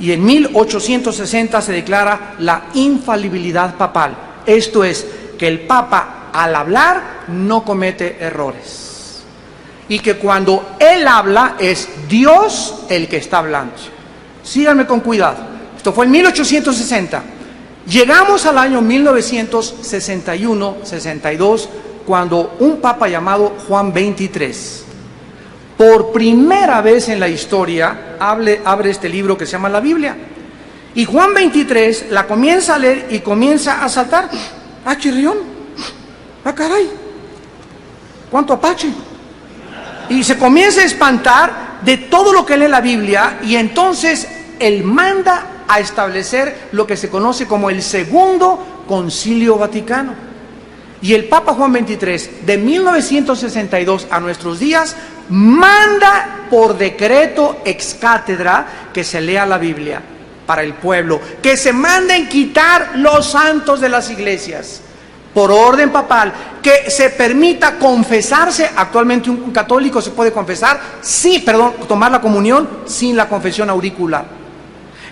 Y en 1860 se declara la infalibilidad papal. Esto es, que el Papa al hablar no comete errores. Y que cuando Él habla es Dios el que está hablando. Síganme con cuidado. Esto fue en 1860. Llegamos al año 1961-62, cuando un Papa llamado Juan XXIII, por primera vez en la historia, abre este libro que se llama la Biblia. Y Juan XXIII la comienza a leer y comienza a saltar. ¡Ah, chirrión! ¡Ah, caray! ¿Cuánto apache? Y se comienza a espantar de todo lo que lee la Biblia, y entonces él manda a establecer lo que se conoce como el Segundo Concilio Vaticano. Y el Papa Juan XXIII, de 1962 a nuestros días, manda por decreto ex cátedra que se lea la Biblia para el pueblo, que se manden quitar los santos de las iglesias, por orden papal, que se permita confesarse. Actualmente un católico se puede confesar, tomar la comunión sin la confesión auricular.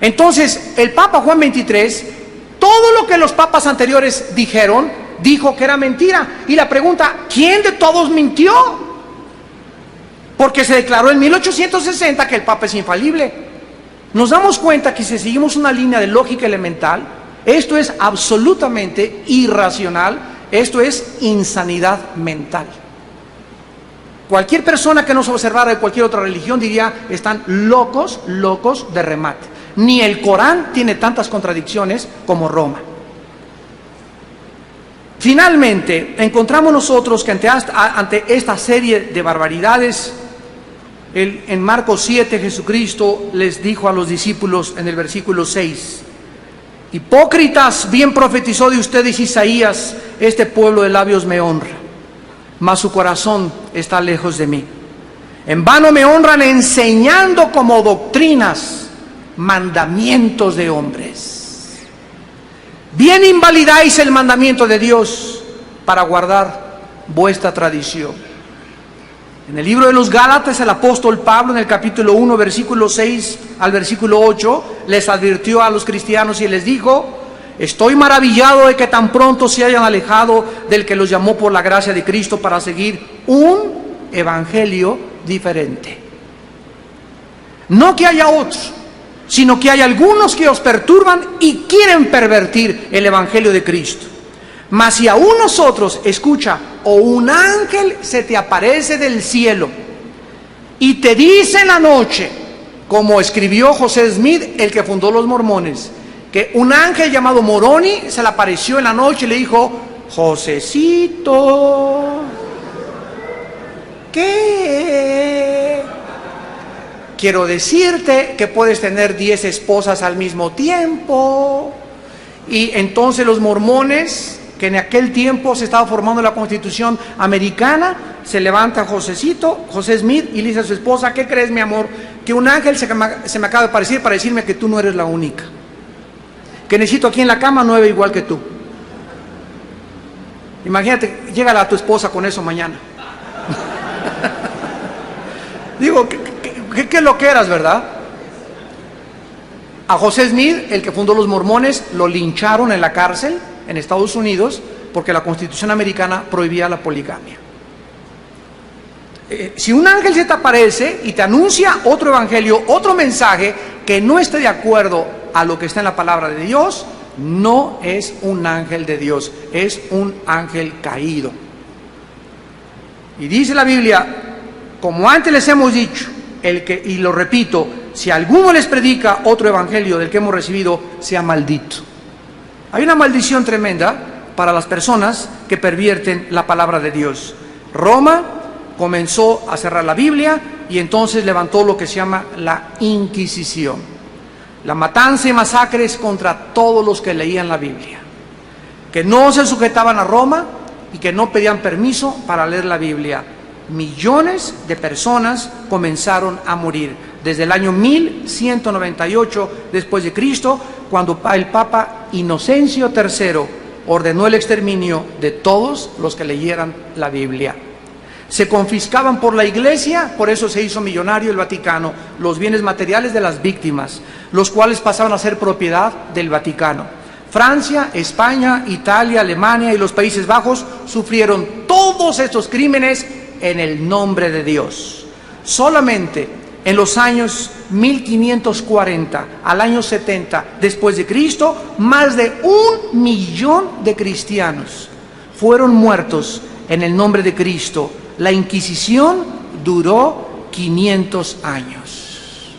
Entonces, el Papa Juan XXIII, todo lo que los papas anteriores dijo que era mentira. Y la pregunta, ¿quién de todos mintió? Porque se declaró en 1860 que el Papa es infalible. Nos damos cuenta que si seguimos una línea de lógica elemental, esto es absolutamente irracional, esto es insanidad mental. Cualquier persona que nos observara de cualquier otra religión diría, están locos de remate. Ni el Corán tiene tantas contradicciones como Roma. Finalmente, encontramos nosotros que ante esta serie de barbaridades, en Marcos 7, Jesucristo les dijo a los discípulos en el versículo 6, hipócritas, bien profetizó de ustedes Isaías, este pueblo de labios me honra, mas su corazón está lejos de mí. En vano me honran enseñando como doctrinas mandamientos de hombres. Bien invalidáis el mandamiento de Dios para guardar vuestra tradición. En el libro de los Gálatas, el apóstol Pablo, en el capítulo 1, versículo 6 al versículo 8, les advirtió a los cristianos y les dijo: estoy maravillado de que tan pronto se hayan alejado del que los llamó por la gracia de Cristo para seguir un evangelio diferente. No que haya otros, sino que hay algunos que os perturban y quieren pervertir el evangelio de Cristo. Mas si aún nosotros, escucha, o un ángel se te aparece del cielo y te dice en la noche, como escribió José Smith, el que fundó los mormones, que un ángel llamado Moroni se le apareció en la noche y le dijo: Josecito, ¿qué? Quiero decirte que puedes tener 10 esposas al mismo tiempo. Y entonces los mormones, que en aquel tiempo se estaba formando la Constitución americana, se levanta José Smith, y le dice a su esposa: ¿qué crees, mi amor? Que un ángel se me acaba de aparecer para decirme que tú no eres la única, que necesito aquí en la cama 9 igual que tú. Imagínate, llega a tu esposa con eso mañana. Digo, ¿qué lo que eras, verdad? A José Smith, el que fundó los mormones, lo lincharon en la cárcel en Estados Unidos porque la Constitución americana prohibía la poligamia. Si un ángel se te aparece y te anuncia otro evangelio, otro mensaje que no esté de acuerdo a lo que está en la palabra de Dios, no es un ángel de Dios, es un ángel caído. Y dice la Biblia, como antes les hemos dicho, y lo repito, si alguno les predica otro evangelio del que hemos recibido, sea maldito. Hay una maldición tremenda para las personas que pervierten la palabra de Dios. Roma comenzó a cerrar la Biblia y entonces levantó lo que se llama la Inquisición. La matanza y masacres contra todos los que leían la Biblia, que no se sujetaban a Roma y que no pedían permiso para leer la Biblia. Millones de personas comenzaron a morir desde el año 1198 después de Cristo, cuando el Papa Inocencio III ordenó el exterminio de todos los que leyeran la Biblia. Se confiscaban por la Iglesia, por eso se hizo millonario el Vaticano, los bienes materiales de las víctimas, los cuales pasaban a ser propiedad del Vaticano. Francia, España, Italia, Alemania y los Países Bajos sufrieron todos estos crímenes en el nombre de Dios. Solamente en los años 1540 al año 70 después de Cristo, más de 1 millón de cristianos fueron muertos en el nombre de Cristo. La Inquisición duró 500 años.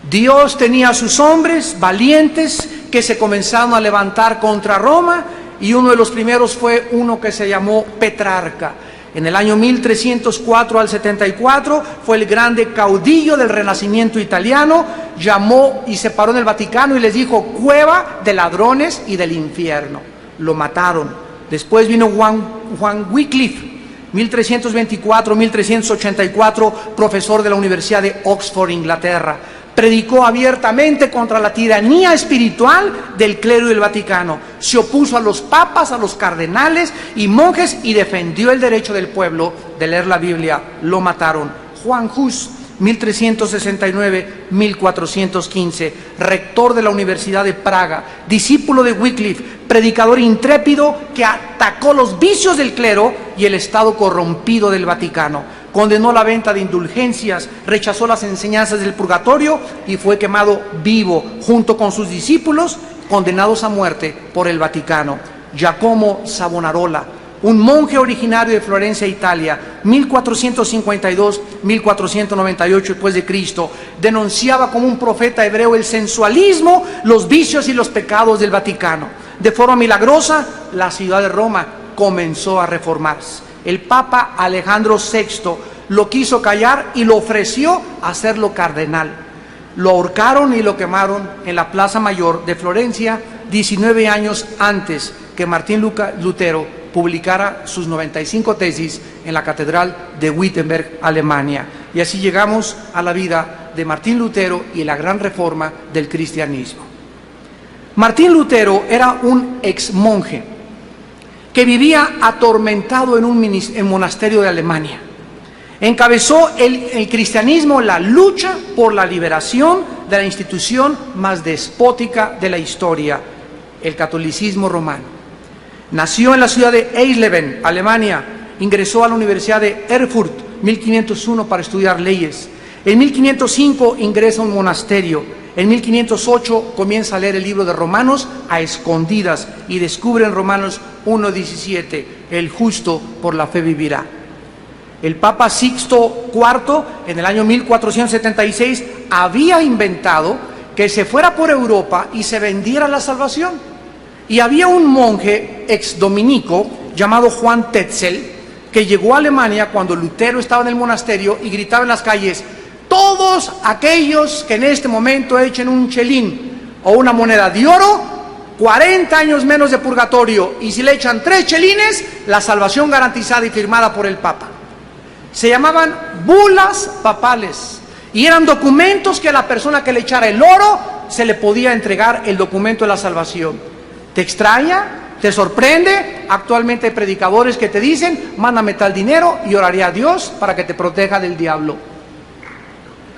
Dios tenía a sus hombres valientes que se comenzaron a levantar contra Roma, y uno de los primeros fue uno que se llamó Petrarca. En el año 1304 al 74 fue el grande caudillo del Renacimiento italiano, llamó y se paró en el Vaticano y les dijo: cueva de ladrones y del infierno. Lo mataron. Después vino Juan Wycliffe, 1324-1384, profesor de la Universidad de Oxford, Inglaterra. Predicó abiertamente contra la tiranía espiritual del clero y del Vaticano. Se opuso a los papas, a los cardenales y monjes y defendió el derecho del pueblo de leer la Biblia. Lo mataron. Juan Hus, 1369-1415, rector de la Universidad de Praga, discípulo de Wycliffe, predicador intrépido que atacó los vicios del clero y el estado corrompido del Vaticano. Condenó la venta de indulgencias, rechazó las enseñanzas del purgatorio y fue quemado vivo junto con sus discípulos, condenados a muerte por el Vaticano. Giacomo Savonarola, un monje originario de Florencia, Italia, 1452-1498 después de Cristo, denunciaba como un profeta hebreo el sensualismo, los vicios y los pecados del Vaticano. De forma milagrosa, la ciudad de Roma comenzó a reformarse. El Papa Alejandro VI lo quiso callar y lo ofreció a hacerlo cardenal. Lo ahorcaron y lo quemaron en la Plaza Mayor de Florencia 19 años antes que Martín Lutero publicara sus 95 tesis en la Catedral de Wittenberg, Alemania. Y así llegamos a la vida de Martín Lutero y la gran reforma del cristianismo. Martín Lutero era un ex monje que vivía atormentado en un monasterio de Alemania. Encabezó el cristianismo la lucha por la liberación de la institución más despótica de la historia, el catolicismo romano. Nació en la ciudad de Eisleben, Alemania. Ingresó a la Universidad de Erfurt, 1501, para estudiar leyes. En 1505 ingresa a un monasterio. En 1508 comienza a leer el libro de Romanos a escondidas y descubre en Romanos 1:17, el justo por la fe vivirá. El Papa Sixto IV, en el año 1476, había inventado que se fuera por Europa y se vendiera la salvación. Y había un monje ex dominico llamado Juan Tetzel, que llegó a Alemania cuando Lutero estaba en el monasterio y gritaba en las calles: todos aquellos que en este momento echen un chelín o una moneda de oro, 40 años menos de purgatorio, y si le echan 3 chelines, la salvación garantizada y firmada por el Papa. Se llamaban bulas papales y eran documentos que a la persona que le echara el oro se le podía entregar el documento de la salvación. ¿Te extraña? ¿Te sorprende? Actualmente hay predicadores que te dicen: mándame tal dinero y oraré a Dios para que te proteja del diablo.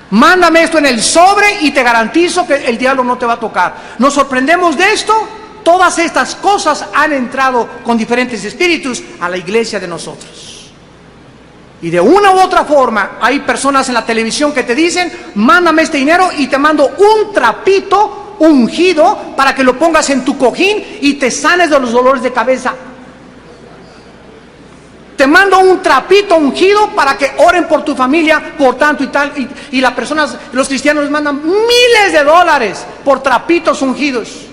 Mándame esto en el sobre y te garantizo que el diablo no te va a tocar. ¿Nos sorprendemos de esto? Todas estas cosas han entrado con diferentes espíritus a la iglesia de nosotros. Y de una u otra forma hay personas en la televisión que te dicen: mándame este dinero y te mando un trapito ungido para que lo pongas en tu cojín y te sanes de los dolores de cabeza. Te mando un trapito ungido para que oren por tu familia, por tanto y tal. Y las personas, los cristianos, mandan miles de dólares por trapitos ungidos.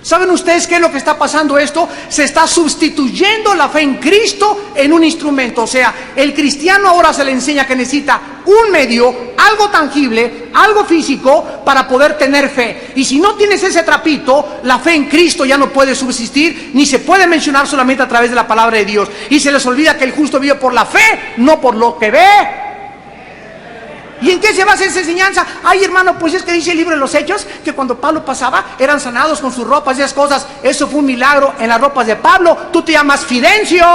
¿Saben ustedes qué es lo que está pasando esto? Se está sustituyendo la fe en Cristo en un instrumento. O sea, el cristiano ahora se le enseña que necesita un medio, algo tangible, algo físico para poder tener fe. Y si no tienes ese trapito, la fe en Cristo ya no puede subsistir, ni se puede mencionar solamente a través de la palabra de Dios. Y se les olvida que el justo vive por la fe, no por lo que ve. ¿Y en qué se basa esa enseñanza? Ay, hermano, pues es que dice el libro de los Hechos que cuando Pablo pasaba eran sanados con sus ropas y esas cosas. Eso fue un milagro en las ropas de Pablo. Tú te llamas Fidencio.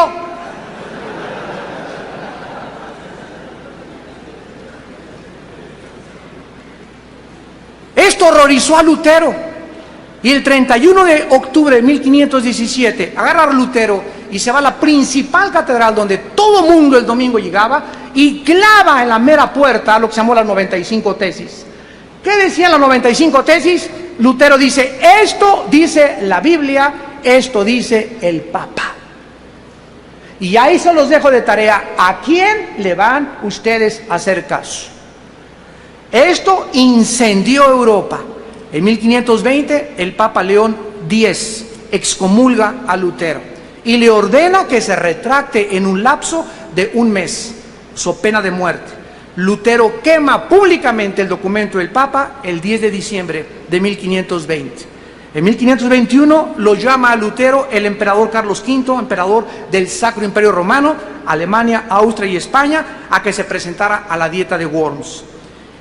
Esto horrorizó a Lutero. Y el 31 de octubre de 1517 agarra a Lutero y se va a la principal catedral donde todo mundo el domingo llegaba y clava en la mera puerta lo que se llamó las 95 tesis. ¿Qué decían las 95 tesis? Lutero dice: esto dice la Biblia, esto dice el Papa. Y ahí se los dejo de tarea: ¿a quién le van ustedes a hacer caso? Esto incendió Europa. En 1520 el Papa León X excomulga a Lutero y le ordena que se retracte en un lapso de un mes, so pena de muerte. Lutero quema públicamente el documento del Papa el 10 de diciembre de 1520. En 1521 lo llama a Lutero el emperador Carlos V, emperador del Sacro Imperio Romano, Alemania, Austria y España, a que se presentara a la dieta de Worms.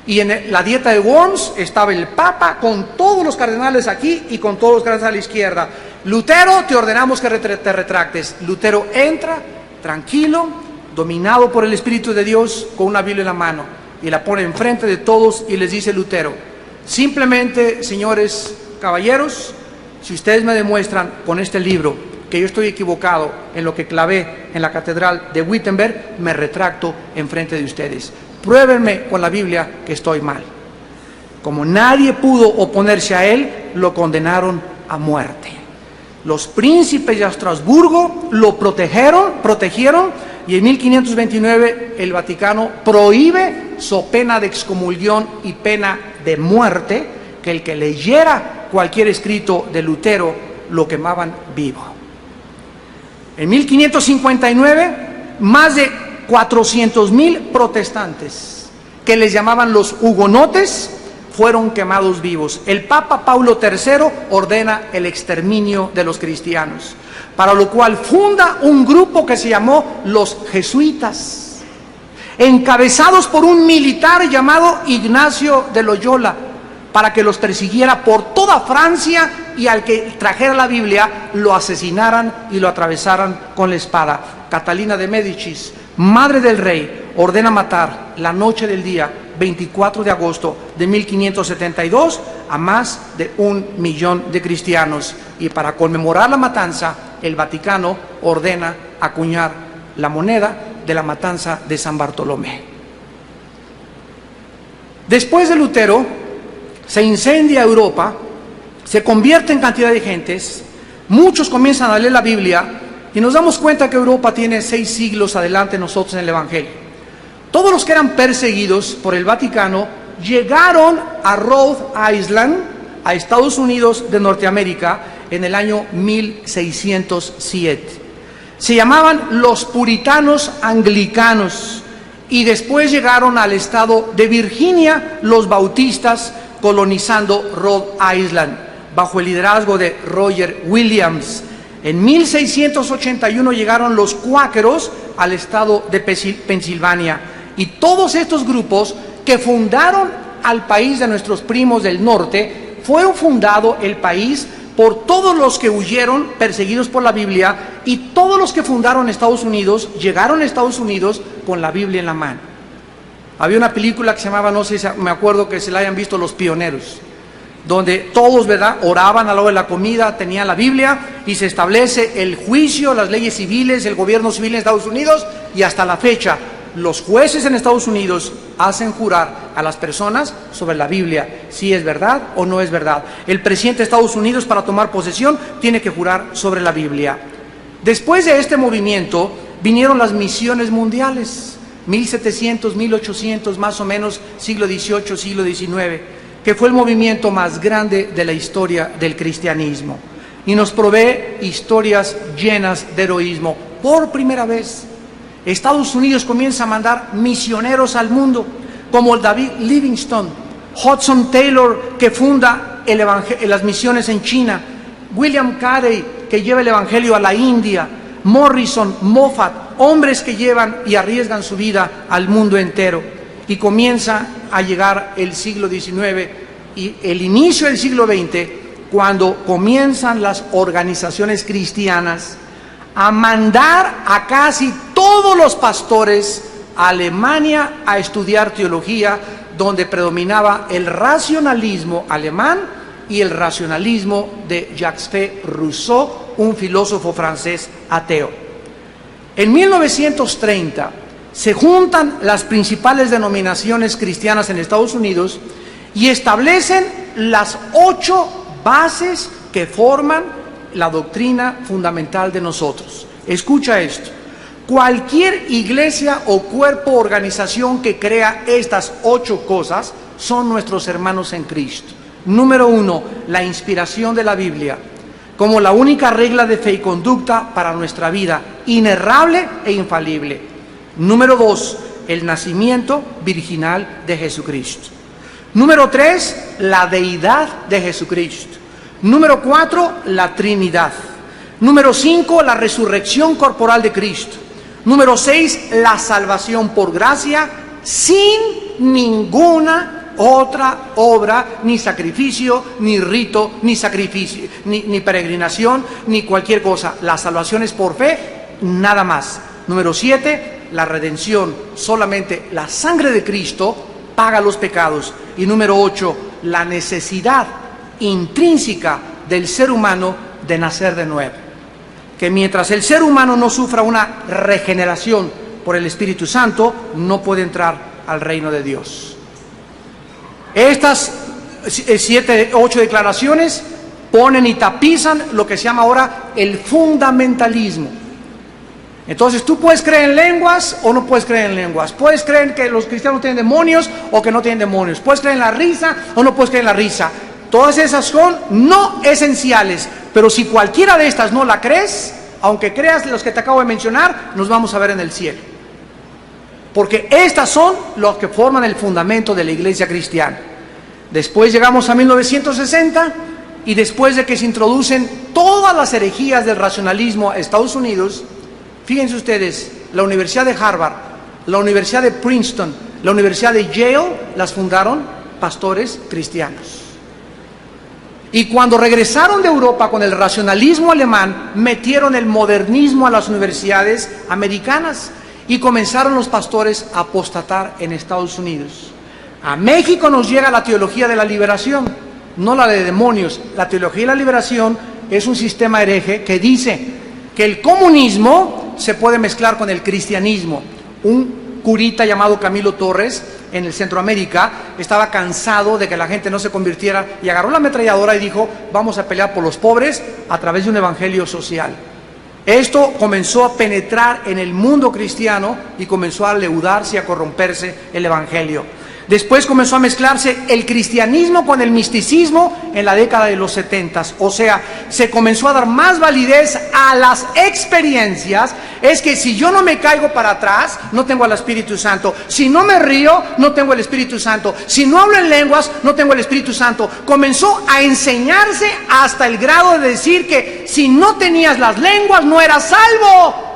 Y en la dieta de Worms estaba el Papa con todos los cardenales aquí y con todos los cardenales a la izquierda. Lutero, te ordenamos que te retractes. Lutero entra tranquilo, dominado por el Espíritu de Dios, con una Biblia en la mano, y la pone enfrente de todos y les dice Lutero: simplemente, señores caballeros, si ustedes me demuestran con este libro que yo estoy equivocado en lo que clavé en la catedral de Wittenberg, me retracto enfrente de ustedes. Pruébenme con la Biblia que estoy mal. Como nadie pudo oponerse a él, lo condenaron a muerte. Los príncipes de Estrasburgo lo protegieron, y en 1529 el Vaticano prohíbe, so pena de excomunión y pena de muerte, que el que leyera cualquier escrito de Lutero lo quemaban vivo. En 1559, más de 400,000 protestantes, que les llamaban los hugonotes, fueron quemados vivos. El Papa Paulo III ordena el exterminio de los cristianos, para lo cual funda un grupo que se llamó los jesuitas, encabezados por un militar llamado Ignacio de Loyola, para que los persiguiera por toda Francia y al que trajera la Biblia lo asesinaran y lo atravesaran con la espada. Catalina de Médicis, madre del rey, ordena matar la noche del día 24 de agosto de 1572 a más de 1 millón de cristianos, y para conmemorar la matanza el Vaticano ordena acuñar la moneda de la matanza de San Bartolomé. Después de Lutero se incendia Europa, se convierte en cantidad de gentes, muchos comienzan a leer la Biblia y nos damos cuenta que Europa tiene 6 siglos adelante de nosotros en el Evangelio. Todos los que eran perseguidos por el Vaticano llegaron a Rhode Island, a Estados Unidos de Norteamérica, en el año 1607. Se llamaban los puritanos anglicanos, y después llegaron al estado de Virginia los bautistas, colonizando Rhode Island bajo el liderazgo de Roger Williams. En 1681 llegaron los cuáqueros al estado de Pensilvania, y todos estos grupos que fundaron al país de nuestros primos del norte, fueron fundado el país por todos los que huyeron perseguidos por la Biblia, y todos los que fundaron Estados Unidos llegaron a Estados Unidos con la Biblia en la mano. Había una película que se llamaba, no sé si me acuerdo que se la hayan visto, Los Pioneros, donde todos, ¿verdad?, oraban a la hora de la comida, tenían la Biblia, y se establece el juicio, las leyes civiles, el gobierno civil en Estados Unidos, y hasta la fecha los jueces en Estados Unidos hacen jurar a las personas sobre la Biblia si es verdad o no es verdad. El presidente de Estados Unidos, para tomar posesión, tiene que jurar sobre la Biblia. Después de este movimiento vinieron las misiones mundiales, 1700, 1800, más o menos, siglo XVIII, siglo XIX, que fue el movimiento más grande de la historia del cristianismo, y nos provee historias llenas de heroísmo. Por primera vez Estados Unidos comienza a mandar misioneros al mundo, como el David Livingstone, Hudson Taylor, que funda las misiones en China, William Carey, que lleva el evangelio a la India, Morrison, Moffat, hombres que llevan y arriesgan su vida al mundo entero. Y comienza a llegar el siglo XIX y el inicio del siglo XX, cuando comienzan las organizaciones cristianas a mandar a casi todos los pastores a Alemania a estudiar teología, donde predominaba el racionalismo alemán y el racionalismo de Jacques Rousseau, un filósofo francés ateo. En 1930 se juntan las principales denominaciones cristianas en Estados Unidos y establecen las 8 bases que forman la doctrina fundamental de nosotros. Escucha esto: cualquier iglesia o cuerpo o organización que crea estas 8 cosas son nuestros hermanos en Cristo. Número 1, la inspiración de la Biblia como la única regla de fe y conducta para nuestra vida, inerrable e infalible. Número 2, el nacimiento virginal de Jesucristo. Número 3, la deidad de Jesucristo. Número 4, la Trinidad. Número 5, la resurrección corporal de Cristo. Número 6, la salvación por gracia, sin ninguna otra obra, ni sacrificio, ni rito, ni sacrificio, ni peregrinación, ni cualquier cosa. La salvación es por fe, nada más. Número 7, la redención. Solamente la sangre de Cristo paga los pecados. Y número 8, la necesidad intrínseca del ser humano de nacer de nuevo, que mientras el ser humano no sufra una regeneración por el Espíritu Santo, no puede entrar al reino de Dios. Estas 8 declaraciones ponen y tapizan lo que se llama ahora el fundamentalismo. Entonces tú puedes creer en lenguas o no puedes creer en lenguas, puedes creer que los cristianos tienen demonios o que no tienen demonios, puedes creer en la risa o no puedes creer en la risa. Todas esas son no esenciales, pero si cualquiera de estas no la crees, aunque creas los que te acabo de mencionar, nos vamos a ver en el cielo. Porque estas son los que forman el fundamento de la iglesia cristiana. Después llegamos a 1960 y después de que se introducen todas las herejías del racionalismo a Estados Unidos, fíjense ustedes, la Universidad de Harvard, la Universidad de Princeton, la Universidad de Yale, las fundaron pastores cristianos. Y cuando regresaron de Europa con el racionalismo alemán, metieron el modernismo a las universidades americanas y comenzaron los pastores a apostatar en Estados Unidos. A México nos llega la teología de la liberación, no la de demonios. La teología de la liberación es un sistema hereje que dice que el comunismo se puede mezclar con el cristianismo. Un curita llamado Camilo Torres en el Centroamérica estaba cansado de que la gente no se convirtiera y agarró la ametralladora y dijo: vamos a pelear por los pobres a través de un evangelio social. Esto comenzó a penetrar en el mundo cristiano y comenzó a leudarse y a corromperse el evangelio. Después comenzó a mezclarse el cristianismo con el misticismo en la década de los 70. O sea, se comenzó a dar más validez a las experiencias. Es que si yo no me caigo para atrás, no tengo al Espíritu Santo. Si no me río, no tengo el Espíritu Santo. Si no hablo en lenguas, no tengo el Espíritu Santo. Comenzó a enseñarse hasta el grado de decir que si no tenías las lenguas, no eras salvo.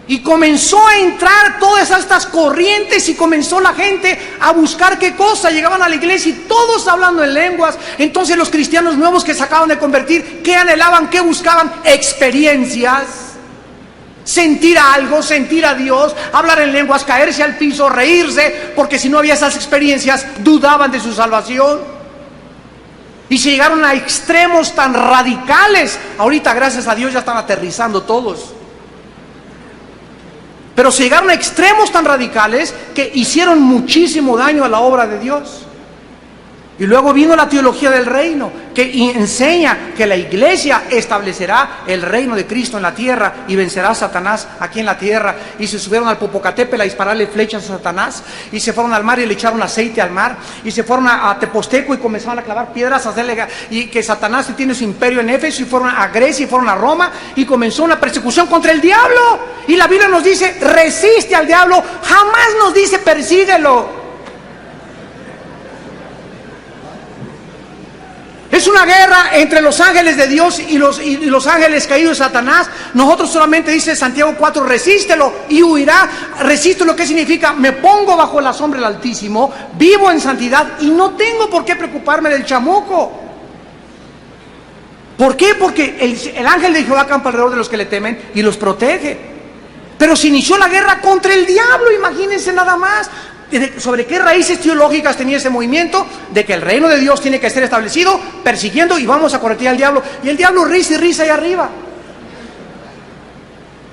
Y comenzó a entrar todas estas corrientes y comenzó la gente a buscar qué cosa. Llegaban a la iglesia y todos hablando en lenguas. Entonces los cristianos nuevos que se acaban de convertir, ¿qué anhelaban? ¿Qué buscaban? Experiencias. Sentir algo, sentir a Dios, hablar en lenguas, caerse al piso, reírse, porque si no había esas experiencias, dudaban de su salvación. Y se llegaron a extremos tan radicales. Ahorita, gracias a Dios, ya están aterrizando todos. Pero se llegaron a extremos tan radicales que hicieron muchísimo daño a la obra de Dios. Y luego vino la teología del reino, que enseña que la iglesia establecerá el reino de Cristo en la tierra y vencerá a Satanás aquí en la tierra. Y se subieron al Popocatépetl a dispararle flechas a Satanás, y se fueron al mar y le echaron aceite al mar, y se fueron a Teposteco y comenzaron a clavar piedras, a hacerle, y que Satanás tiene su imperio en Éfeso, y fueron a Grecia y fueron a Roma, y comenzó una persecución contra el diablo. Y la Biblia nos dice: resiste al diablo, jamás nos dice persíguelo. Es una guerra entre los ángeles de Dios y los ángeles caídos de Satanás. Nosotros solamente, dice Santiago 4, resístelo y huirá. Resístelo, ¿qué significa? Me pongo bajo la sombra del Altísimo, vivo en santidad y no tengo por qué preocuparme del chamuco. ¿Por qué? Porque el ángel de Jehová campa alrededor de los que le temen y los protege. Pero se inició la guerra contra el diablo, imagínense nada más. ¿Sobre qué raíces teológicas tenía ese movimiento? De que el reino de Dios tiene que ser establecido, persiguiendo y vamos a corretear al diablo. Y el diablo risa y risa ahí arriba.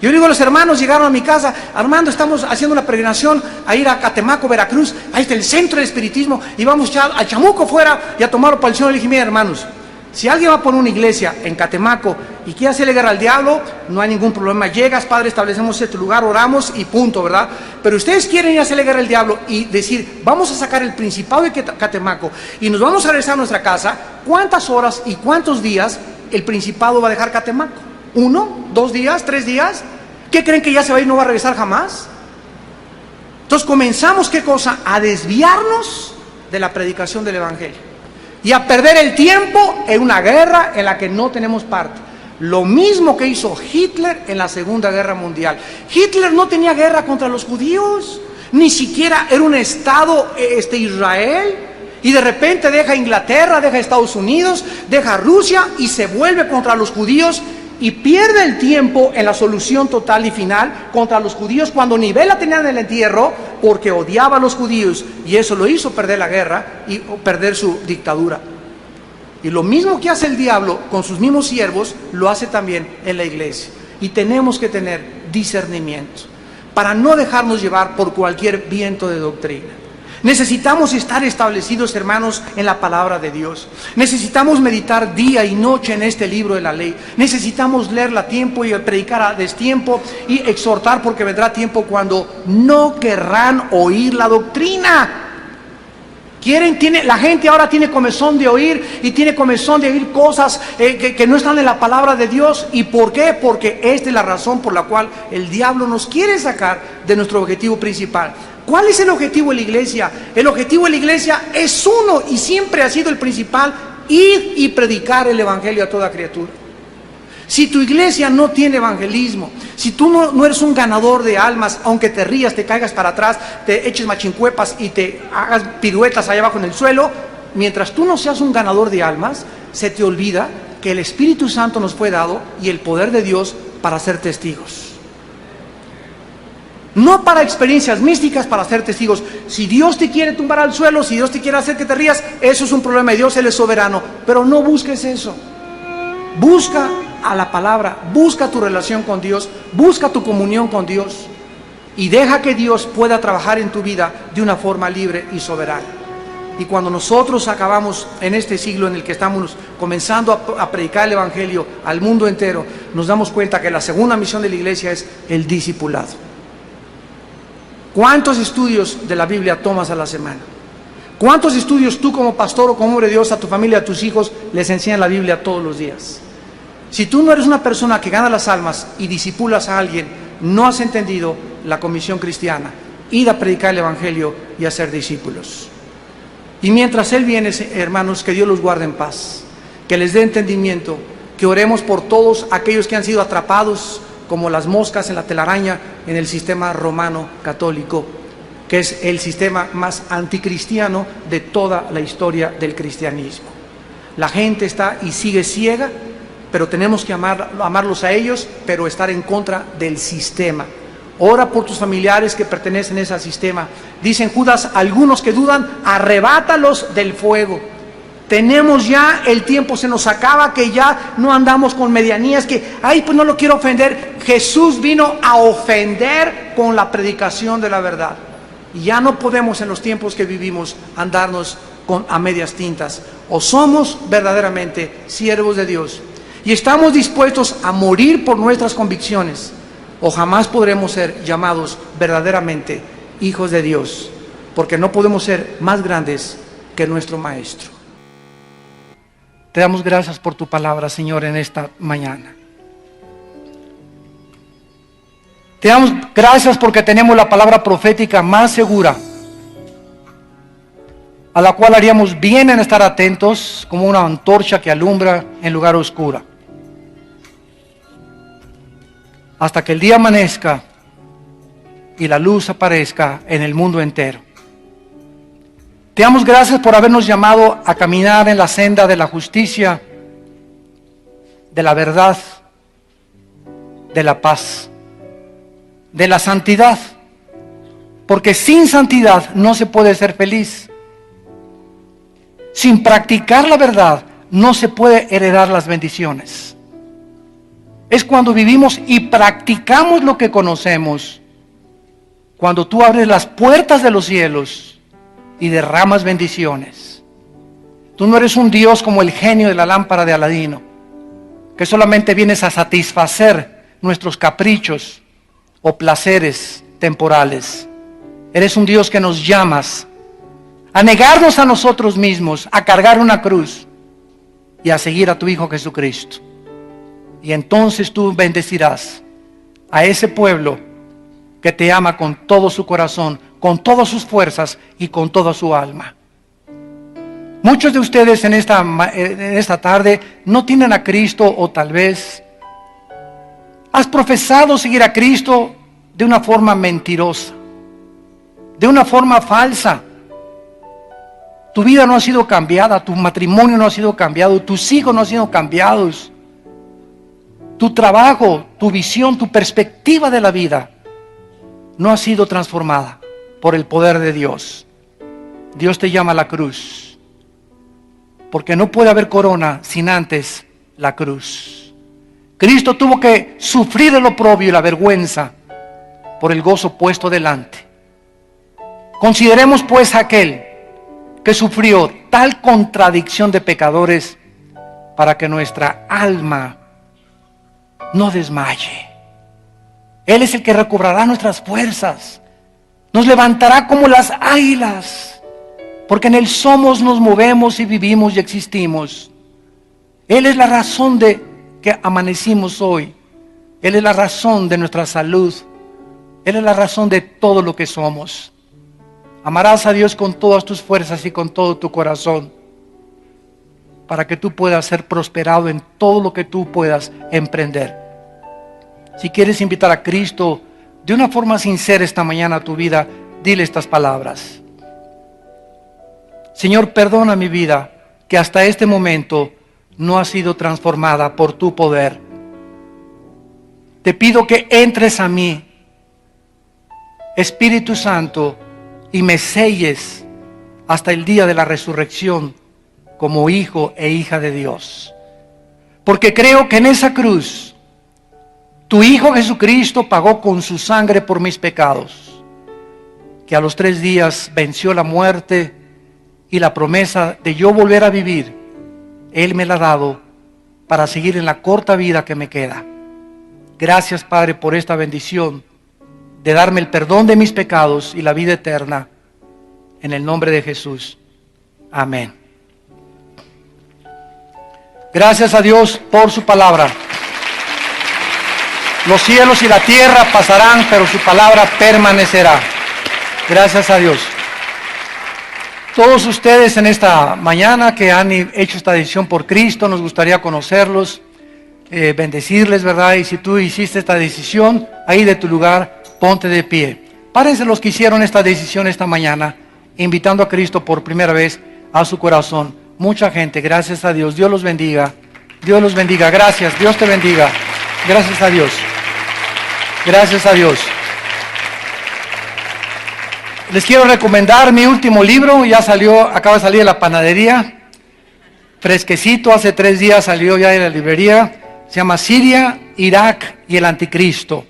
Yo digo, los hermanos llegaron a mi casa: Armando, estamos haciendo una peregrinación a ir a Catemaco, Veracruz. Ahí está el centro del espiritismo y vamos al chamuco fuera y a tomarlo para el Señor. Le dije: mira, hermanos, si alguien va a poner una iglesia en Catemaco y quiere hacerle guerra al diablo, no hay ningún problema. Llegas, Padre, establecemos este lugar, oramos y punto, ¿verdad? Pero ustedes quieren ir a hacerle guerra al diablo y decir: vamos a sacar el principado de Catemaco y nos vamos a regresar a nuestra casa. ¿Cuántas horas y cuántos días el principado va a dejar Catemaco? ¿1, 2 días, 3 días? ¿Qué creen que ya se va a ir y no va a regresar jamás? Entonces comenzamos, ¿qué cosa? A desviarnos de la predicación del evangelio y a perder el tiempo en una guerra en la que no tenemos parte. Lo mismo que hizo Hitler en la Segunda Guerra Mundial. Hitler no tenía guerra contra los judíos, ni siquiera era un estado Israel, y de repente deja Inglaterra, deja Estados Unidos, deja Rusia y se vuelve contra los judíos y pierde el tiempo en la solución total y final contra los judíos, cuando ni vela tenían en el entierro, porque odiaba a los judíos, y eso lo hizo perder la guerra y perder su dictadura. Y lo mismo que hace el diablo con sus mismos siervos, lo hace también en la iglesia. Y tenemos que tener discernimiento para no dejarnos llevar por cualquier viento de doctrina. Necesitamos estar establecidos, hermanos, en la palabra de Dios. Necesitamos meditar día y noche en este libro de la ley. Necesitamos leerla a tiempo y predicar a destiempo y exhortar, porque vendrá tiempo cuando no querrán oír la doctrina. La gente ahora tiene comezón de oír, y tiene comezón de oír cosas que no están en la palabra de Dios. ¿Y por qué? Porque esta es la razón por la cual el diablo nos quiere sacar de nuestro objetivo principal. ¿Cuál es el objetivo de la iglesia? El objetivo de la iglesia es uno y siempre ha sido el principal: ir y predicar el evangelio a toda criatura. Si tu iglesia no tiene evangelismo, si tú no eres un ganador de almas, aunque te rías, te caigas para atrás, te eches machincuepas y te hagas piruetas allá abajo en el suelo, mientras tú no seas un ganador de almas, se te olvida que el Espíritu Santo nos fue dado y el poder de Dios para ser testigos. No para experiencias místicas, para ser testigos. Si Dios te quiere tumbar al suelo, si Dios te quiere hacer que te rías, eso es un problema de Dios, Él es soberano. Pero no busques eso. Busca a la palabra, busca tu relación con Dios, busca tu comunión con Dios y deja que Dios pueda trabajar en tu vida de una forma libre y soberana. Y cuando nosotros acabamos en este siglo en el que estamos comenzando a predicar el evangelio al mundo entero, nos damos cuenta que la segunda misión de la iglesia es el discipulado. ¿Cuántos estudios de la Biblia tomas a la semana? ¿Cuántos estudios tú como pastor o como hombre de Dios a tu familia, a tus hijos, les enseñan la Biblia todos los días? Si tú no eres una persona que gana las almas y discipulas a alguien, no has entendido la comisión cristiana: ir a predicar el evangelio y a ser discípulos. Y mientras Él viene, hermanos, que Dios los guarde en paz, que les dé entendimiento, que oremos por todos aquellos que han sido atrapados como las moscas en la telaraña en el sistema romano católico, que es el sistema más anticristiano de toda la historia del cristianismo. La gente está y sigue ciega, pero tenemos que amarlos a ellos, pero estar en contra del sistema. Ora por tus familiares que pertenecen a ese sistema. Dicen Judas, algunos que dudan, arrebátalos del fuego. Tenemos ya, el tiempo se nos acaba, que ya no andamos con medianías, que, ay, pues no lo quiero ofender. Jesús vino a ofender con la predicación de la verdad. Y ya no podemos en los tiempos que vivimos andarnos a medias tintas. O somos verdaderamente siervos de Dios y estamos dispuestos a morir por nuestras convicciones, o jamás podremos ser llamados verdaderamente hijos de Dios, porque no podemos ser más grandes que nuestro Maestro. Te damos gracias por tu palabra, Señor, en esta mañana. Te damos gracias porque tenemos la palabra profética más segura, a la cual haríamos bien en estar atentos, como una antorcha que alumbra en lugar oscuro, hasta que el día amanezca y la luz aparezca en el mundo entero. Te damos gracias por habernos llamado a caminar en la senda de la justicia, de la verdad, de la paz, de la santidad, porque sin santidad no se puede ser feliz. Sin practicar la verdad no se puede heredar las bendiciones. Es cuando vivimos y practicamos lo que conocemos, cuando tú abres las puertas de los cielos y derramas bendiciones. Tú no eres un Dios como el genio de la lámpara de Aladino, que solamente vienes a satisfacer nuestros caprichos o placeres temporales. Eres un Dios que nos llamas a negarnos a nosotros mismos, a cargar una cruz y a seguir a tu Hijo Jesucristo. Y entonces tú bendecirás a ese pueblo que te ama con todo su corazón, con todas sus fuerzas y con toda su alma. Muchos de ustedes en esta tarde no tienen a Cristo, o tal vez has profesado seguir a Cristo de una forma mentirosa, de una forma falsa. Tu vida no ha sido cambiada, tu matrimonio no ha sido cambiado, tus hijos no han sido cambiados. Tu trabajo, tu visión, tu perspectiva de la vida no ha sido transformada por el poder de Dios. Dios te llama a la cruz, porque no puede haber corona sin antes la cruz. Cristo tuvo que sufrir el oprobio y la vergüenza por el gozo puesto delante. Consideremos pues a aquel que sufrió tal contradicción de pecadores para que nuestra alma no desmaye. Él es el que recobrará nuestras fuerzas, nos levantará como las águilas, porque en Él somos, nos movemos y vivimos y existimos. Él es la razón de que amanecimos hoy. Él es la razón de nuestra salud. Él es la razón de todo lo que somos. Amarás a Dios con todas tus fuerzas y con todo tu corazón, para que tú puedas ser prosperado en todo lo que tú puedas emprender. Si quieres invitar a Cristo de una forma sincera esta mañana a tu vida, dile estas palabras. Señor, perdona mi vida, que hasta este momento no ha sido transformada por tu poder. Te pido que entres a mí, Espíritu Santo, y me selles hasta el día de la resurrección como hijo e hija de Dios. Porque creo que en esa cruz tu Hijo Jesucristo pagó con su sangre por mis pecados, que a los 3 días venció la muerte, y la promesa de yo volver a vivir, Él me la ha dado para seguir en la corta vida que me queda. Gracias, Padre, por esta bendición de darme el perdón de mis pecados y la vida eterna. En el nombre de Jesús. Amén. Gracias a Dios por su palabra. Los cielos y la tierra pasarán, pero su palabra permanecerá. Gracias a Dios. Todos ustedes en esta mañana que han hecho esta decisión por Cristo, nos gustaría conocerlos, bendecirles, ¿verdad? Y si tú hiciste esta decisión, ahí de tu lugar, ponte de pie. Párense los que hicieron esta decisión esta mañana, invitando a Cristo por primera vez a su corazón. Mucha gente, gracias a Dios. Dios los bendiga. Dios los bendiga. Gracias. Dios te bendiga. Gracias a Dios. Gracias a Dios. Les quiero recomendar mi último libro. Ya salió, acaba de salir de la panadería. Fresquecito, hace 3 días salió ya de la librería. Se llama Siria, Irak y el Anticristo.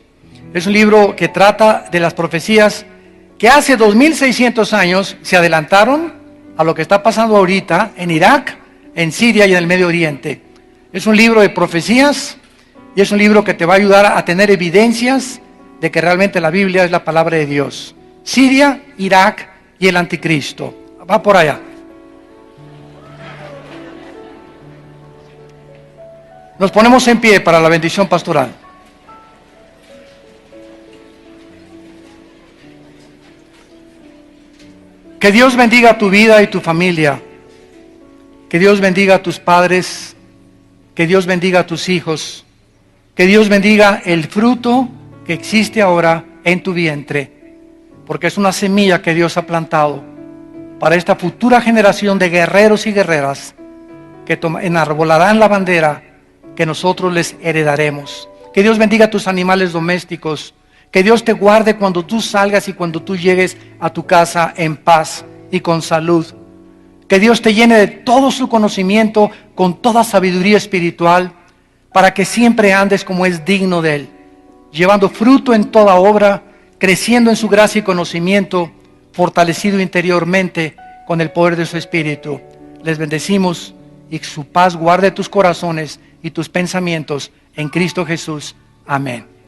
Es un libro que trata de las profecías que hace 2600 años se adelantaron a lo que está pasando ahorita en Irak, en Siria y en el Medio Oriente. Es un libro de profecías y es un libro que te va a ayudar a tener evidencias de que realmente la Biblia es la palabra de Dios. Siria, Irak y el Anticristo. Va por allá. Nos ponemos en pie para la bendición pastoral. Que Dios bendiga tu vida y tu familia. Que Dios bendiga a tus padres. Que Dios bendiga a tus hijos. Que Dios bendiga el fruto que existe ahora en tu vientre. Porque es una semilla que Dios ha plantado para esta futura generación de guerreros y guerreras que enarbolarán la bandera que nosotros les heredaremos. Que Dios bendiga a tus animales domésticos. Que Dios te guarde cuando tú salgas y cuando tú llegues a tu casa en paz y con salud. Que Dios te llene de todo su conocimiento, con toda sabiduría espiritual, para que siempre andes como es digno de Él, llevando fruto en toda obra, creciendo en su gracia y conocimiento, fortalecido interiormente con el poder de su Espíritu. Les bendecimos y su paz guarde tus corazones y tus pensamientos en Cristo Jesús. Amén.